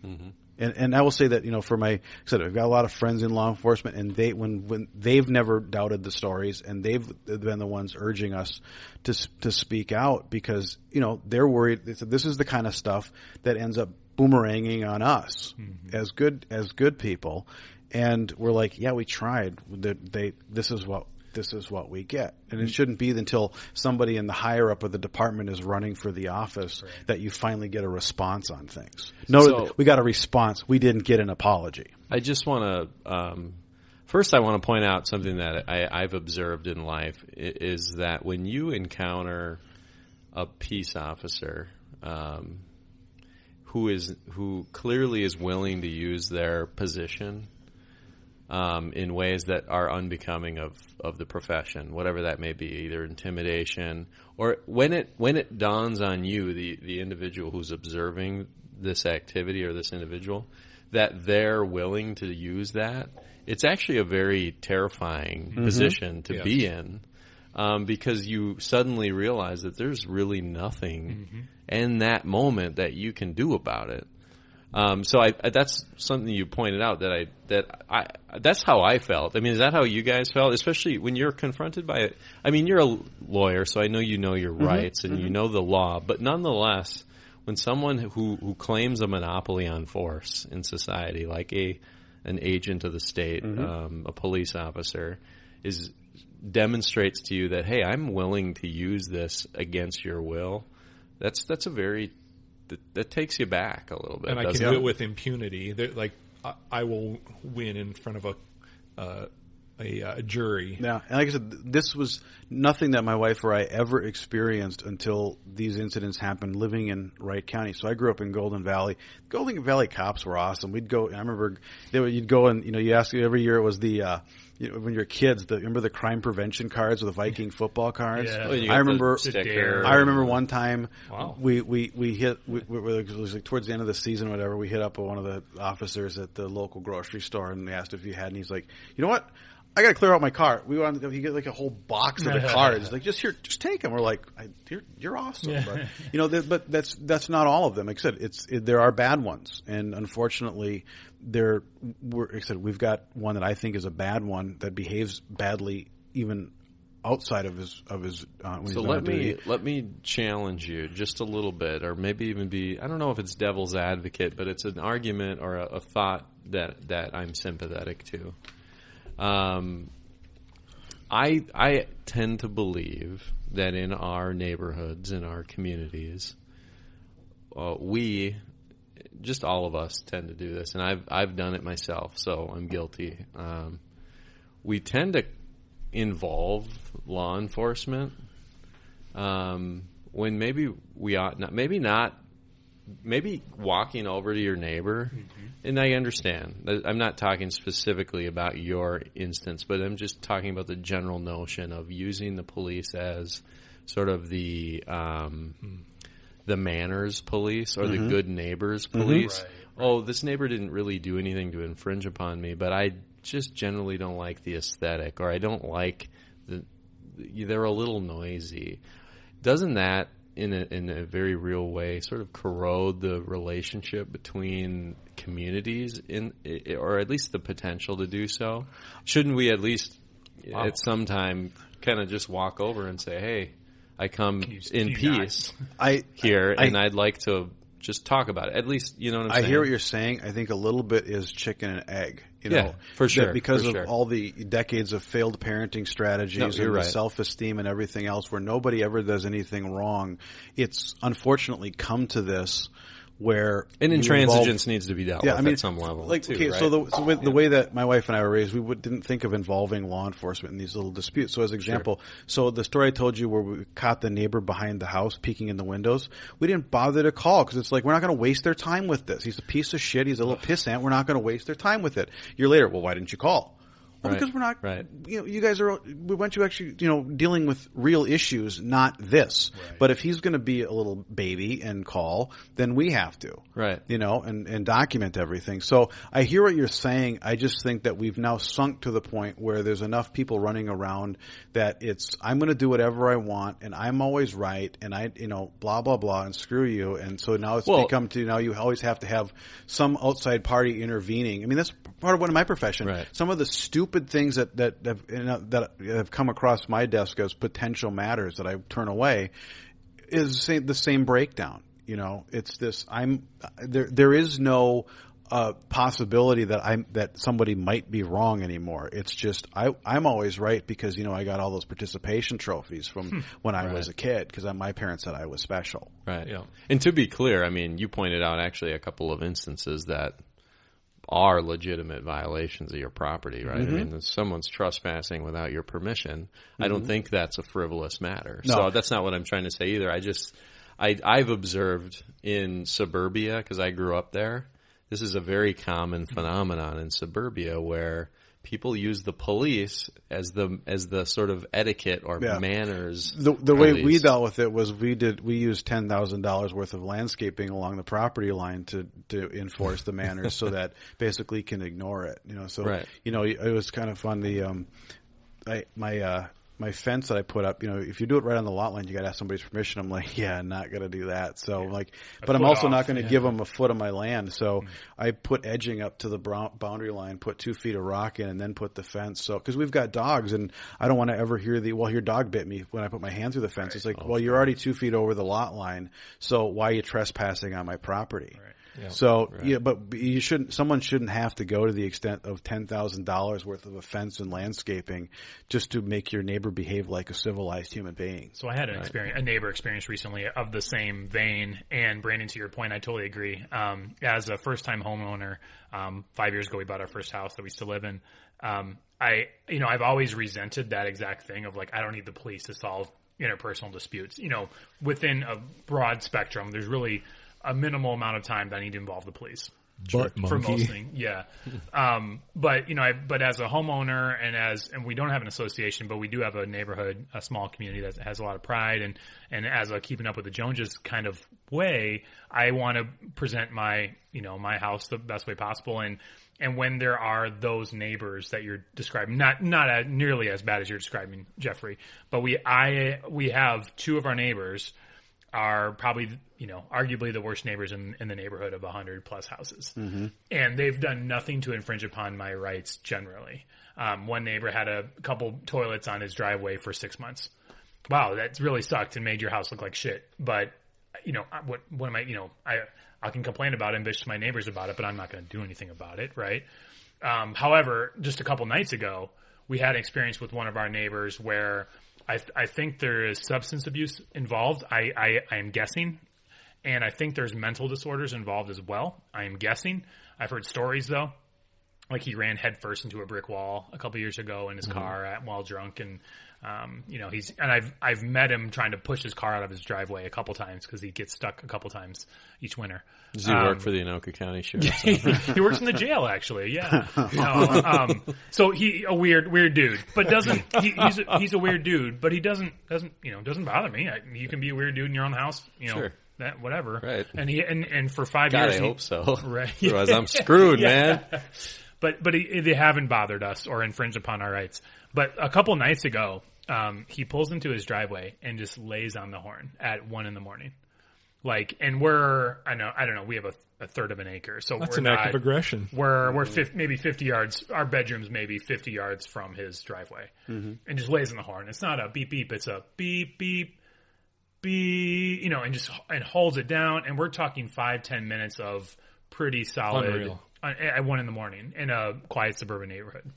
Mm-hmm. And I will say that, I've got a lot of friends in law enforcement, and when they've never doubted the stories, and they've been the ones urging us to speak out, because, they're worried. They said, this is the kind of stuff that ends up boomeranging on us as good people. And we're like, yeah, we tried. This is what we get. And it shouldn't be until somebody in the higher up of the department is running for the office that you finally get a response on things. We got a response. We didn't get an apology. I just want to, first I want to point out something that I've observed in life, is that when you encounter a peace officer who clearly is willing to use their position in ways that are unbecoming of the profession, whatever that may be, either intimidation or when it dawns on you, the individual who's observing this activity or this individual, that they're willing to use that, it's actually a very terrifying position to be in, because you suddenly realize that there's really nothing in that moment that you can do about it. So that's something you pointed out that's how I felt. Is that how you guys felt? Especially when you're confronted by it. You're a lawyer, so I know your rights and you know the law, but nonetheless, when someone who claims a monopoly on force in society, like an agent of the state, a police officer, demonstrates to you that, hey, I'm willing to use this against your will, that's a very that takes you back a little bit. And I can do it with impunity. Like I will win in front of a jury. Yeah, and like I said, this was nothing that my wife or I ever experienced until these incidents happened living in Wright County. So I grew up in Golden Valley. Golden Valley cops were awesome. We'd go, I remember you'd go and, you ask every year it was the, when you're kids, remember the crime prevention cards or the Viking football cards? Yeah. Well, I remember sticker. one time Wow. we hit, it was like towards the end of the season or whatever, we hit up one of the officers at the local grocery store and they asked if he had, and he's like, you know what? I got to clear out my car. We wanted to, he get like a whole box of the cards. Like, just take them. We're like, you're awesome. Yeah. But that's not all of them. Like I said, there are bad ones. And unfortunately, like I said, we've got one that I think is a bad one that behaves badly even outside of his, when So let me challenge you just a little bit, or maybe even I don't know if it's devil's advocate, but it's an argument or a thought that I'm sympathetic to. I tend to believe that in our neighborhoods, in our communities, we, just all of us, tend to do this, and I've done it myself, so I'm guilty. We tend to involve law enforcement when maybe we ought not. Maybe walking over to your neighbor, and I understand. I'm not talking specifically about your instance, but I'm just talking about the general notion of using the police as sort of the manners police or the good neighbors police. Right. Oh, this neighbor didn't really do anything to infringe upon me, but I just generally don't like the aesthetic, or I don't like they're a little noisy. Doesn't that in a very real way sort of corrode the relationship between communities, or at least the potential to do so? Shouldn't we at least at some time kind of just walk over and say, hey, I come in peace here, and I'd like to just talk about it. At least, you know what I'm saying? I hear what you're saying. I think a little bit is chicken and egg. Yeah, for sure. Because of all the decades of failed parenting strategies and right. the self-esteem and everything else where nobody ever does anything wrong, it's unfortunately come to this where... And intransigence needs to be dealt with at some level, like, too, okay, right? So the way that my wife and I were raised, we didn't think of involving law enforcement in these little disputes. So as an example, so the story I told you where we caught the neighbor behind the house peeking in the windows, we didn't bother to call because it's like, we're not going to waste their time with this. He's a piece of shit. He's a little pissant. We're not going to waste their time with it. A year later, well, why didn't you call? Well, because we're not, you guys we want you actually, dealing with real issues, not this. Right. But if he's going to be a little baby and call, then we have to. Right. And document everything. So I hear what you're saying. I just think that we've now sunk to the point where there's enough people running around that I'm going to do whatever I want and I'm always right and blah, blah, blah, and screw you. And so now it's become now you always have to have some outside party intervening. I mean, that's part of one of my profession. Right. Some of the stupid things that have come across my desk as potential matters that I turn away is the same breakdown. It's this. There is no possibility that somebody might be wrong anymore. It's just I'm always right because I got all those participation trophies from when I was a kid because my parents said I was special. Right. Yeah. And to be clear, I mean, you pointed out actually a couple of instances that are legitimate violations of your property, right? I mean, if someone's trespassing without your permission, I don't think that's a frivolous matter. No. So that's not what I'm trying to say either. I've observed in suburbia, because I grew up there, this is a very common phenomenon in suburbia where people use the police as the sort of etiquette or manners. The way we dealt with it was we used $10,000 worth of landscaping along the property line to enforce the manners so that basically can ignore it. It was kind of fun. My fence that I put up, if you do it right on the lot line, you got to ask somebody's permission. I'm like, I'm not going to do that. So but I'm also not going to give them a foot of my land. So I put edging up to the boundary line, put 2 feet of rock in, and then put the fence. So, cause we've got dogs and I don't want to ever hear your dog bit me when I put my hand through the fence. Right. It's like, you're already 2 feet over the lot line. So why are you trespassing on my property? Right. Yeah. So but you shouldn't. Someone shouldn't have to go to the extent of $10,000 worth of a fence and landscaping just to make your neighbor behave like a civilized human being. So I had a neighbor experience recently of the same vein. And Brandon, to your point, I totally agree. As a first-time homeowner, 5 years ago we bought our first house that we still live in. I've always resented that exact thing of like, I don't need the police to solve interpersonal disputes. Within a broad spectrum, there's really a minimal amount of time that I need to involve the police. But for most things, yeah. But as a homeowner and we don't have an association, but we do have a neighborhood, a small community that has a lot of pride, and as a keeping up with the Joneses kind of way, I want to present my house the best way possible. And when there are those neighbors that you're describing, not nearly as bad as you're describing, Jeffrey, but we have two of our neighbors are probably, arguably the worst neighbors in the neighborhood of 100 plus houses. Mm-hmm. And they've done nothing to infringe upon my rights generally. One neighbor had a couple toilets on his driveway for 6 months. Wow, that's really sucked and made your house look like shit. But, what am I can complain about it and bitch to my neighbors about it, but I'm not going to do anything about it, right? However, just a couple nights ago, we had an experience with one of our neighbors where I think there is substance abuse involved. I am guessing. And I think there's mental disorders involved as well. I am guessing. I've heard stories, though. Like he ran headfirst into a brick wall a couple years ago in his car while drunk. And, I've met him trying to push his car out of his driveway a couple times because he gets stuck a couple times each winter. Does he work for the Anoka County Sheriff? He works in the jail, actually. Yeah. So a weird dude, but he's a weird dude, but he doesn't bother me. You can be a weird dude in your own house, Sure. That whatever. Right. And and for 5 God, years, I hope so. Right. Otherwise, I'm screwed, man. But they haven't bothered us or infringed upon our rights. But a couple nights ago, he pulls into his driveway and just lays on the horn at 1 a.m. And I don't know, we have a third of an acre, so that's an act of aggression. We're maybe 50 yards. Our bedroom's maybe 50 yards from his driveway, and just lays on the horn. It's not a beep beep; it's a beep beep beep. And holds it down. And we're talking 5-10 minutes of pretty solid. Unreal. At 1 a.m. in a quiet suburban neighborhood.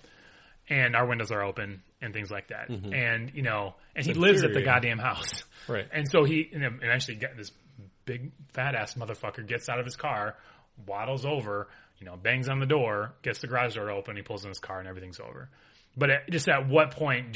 And our windows are open and things like that. Mm-hmm. And, and he lives at the goddamn house. Right. And so he eventually this big fat ass motherfucker gets out of his car, waddles over, bangs on the door, gets the garage door open, he pulls in his car and everything's over. But at what point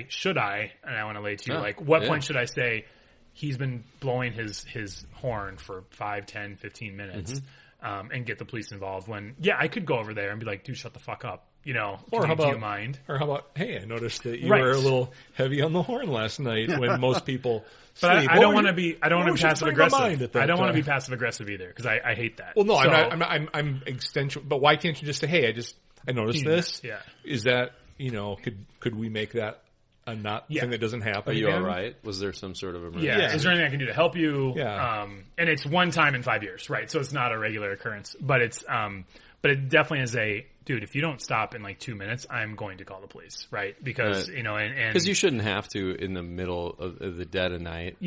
should I, and I want to lay to you, what point should I say he's been blowing his horn for 5, 10, 15 minutes, and get the police involved when, I could go over there and be like, dude, shut the fuck up. Do you mind? Or how about, hey, I noticed that you were a little heavy on the horn last night when most people But sleep. I don't want to be passive aggressive. I don't want to be passive aggressive either because I hate that. Well, no, I'm extension. But why can't you just say, hey, I noticed this. Yeah. Is that, could we make that a thing that doesn't happen? Are you again? all right? Was there some sort of emergency? Yeah. Is there anything I can do to help you? Yeah. And it's one time in 5 years, right? So it's not a regular occurrence, but but it definitely is dude, if you don't stop in like 2 minutes, I'm going to call the police, right? Because, because you shouldn't have to, in the middle of the dead of night,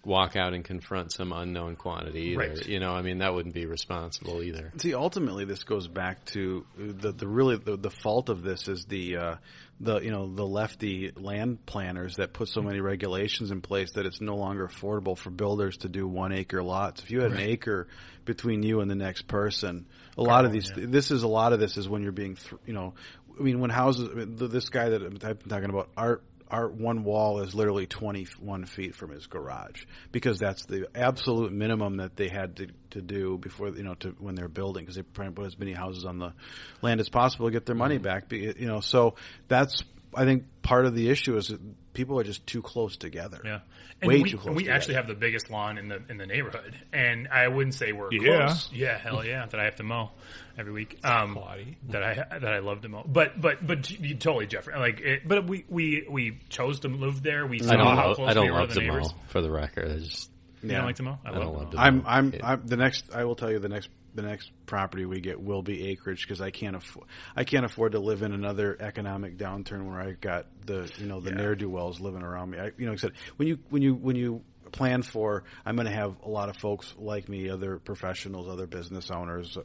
walk out and confront some unknown quantity either. Right. That wouldn't be responsible either. See, ultimately, this goes back to the fault of this is the lefty land planners that put so many regulations in place that it's no longer affordable for builders to do 1 acre lots. If you had an acre between you and the next person, a lot of this is when you're being, when houses, this guy that I've been talking about, our one wall is literally 21 feet from his garage because that's the absolute minimum that they had to do before, when they're building, because they're trying to put as many houses on the land as possible to get their money back. So that's, I think, part of the issue is that people are just too close together. Yeah. And way too close we together. actually have the biggest lawn in the neighborhood. And I wouldn't say we're close. Yeah, hell yeah, that I have to mow every week. That I love to mow. But you totally, Jeffrey. But we chose to move there. We saw how close we were to the neighbors. Mow, for the record. You don't like to mow? I love to mow. I will tell you the next property we get will be acreage because I can't afford to live in another economic downturn where I got the ne'er-do-wells living around me. Except when you plan for, I'm going to have a lot of folks like me, other professionals, other business owners,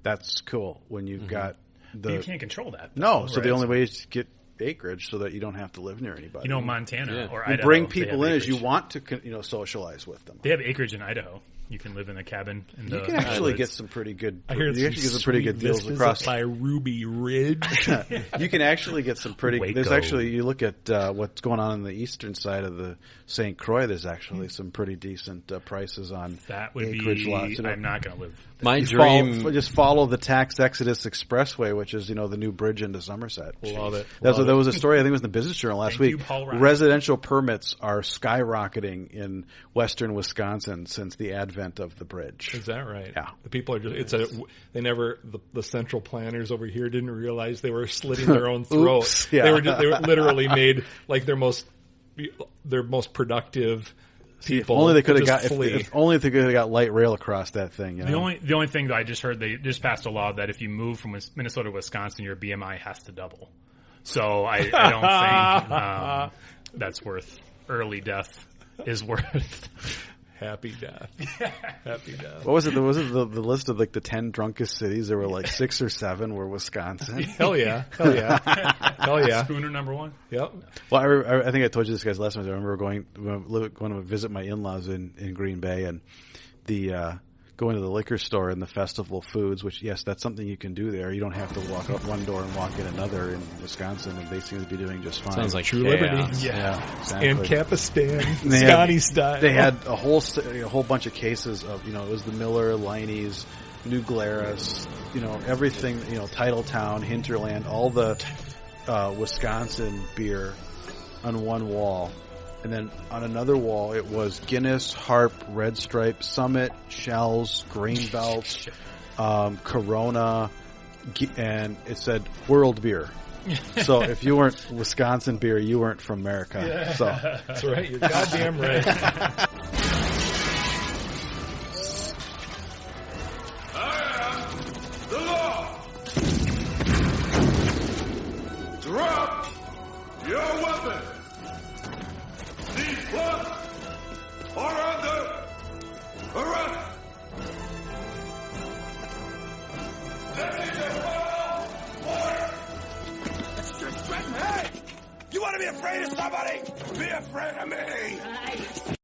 that's cool when you've got But you can't control that. No, so the only way is to get acreage so that you don't have to live near anybody. Montana or you Idaho. bring people in as you want to, socialize with them. They have acreage in Idaho. You can live in a cabin. You can actually get some pretty good. I heard you actually get some pretty good deals across by Ruby Ridge. You can actually get some pretty. Waco. There's actually, you look at what's going on the eastern side of the St. Croix. There's actually some pretty decent prices on that would acreage be. lots. I'm not going to live. My dream. Just follow the Tax Exodus Expressway, which is the new bridge into Somerset. Love it. There was a story. I think it was in the Business Journal last week. You, Paul Ryan. Residential permits are skyrocketing in western Wisconsin since the advent of the bridge. Is that right? Yeah. The people are just, the central planners over here didn't realize they were slitting their own throats. Yeah. They were literally made like their most productive people. If only they could have just got, flee. if only they could have got light rail across that thing. The only thing that I just heard, they just passed a law that if you move from Minnesota to Wisconsin, your BMI has to double. So I don't think that's worth early death is worth. Happy death. Happy death. What was it? Was it the list of like the 10 drunkest cities? There were like 6 or 7 were Wisconsin. Hell yeah. Hell yeah. Hell yeah. Schooner number 1. Yep. Well, I think I told you this guys last time. I remember going to visit my in-laws in Green Bay, and going to the liquor store and the festival foods, which, yes, that's something you can do there. You don't have to walk out one door and walk in another in Wisconsin, and they seem to be doing just fine. Sounds like True chaos. liberty. Yeah, exactly. And Capistan, Scotty style. They had a whole bunch of cases of, it was the Miller, Liney's, New Glarus, everything, Titletown, Hinterland, all the Wisconsin beer on one wall. And then on another wall, it was Guinness, Harp, Red Stripe, Summit, Shells, Greenbelt, Corona, and it said World Beer. So if you weren't Wisconsin beer, you weren't from America. Yeah. So That's right. You're goddamn right. I am the law. Drop your weapon. These bloods are under arrest. This is a final order. Hey! You want to be afraid of somebody? Be afraid of me!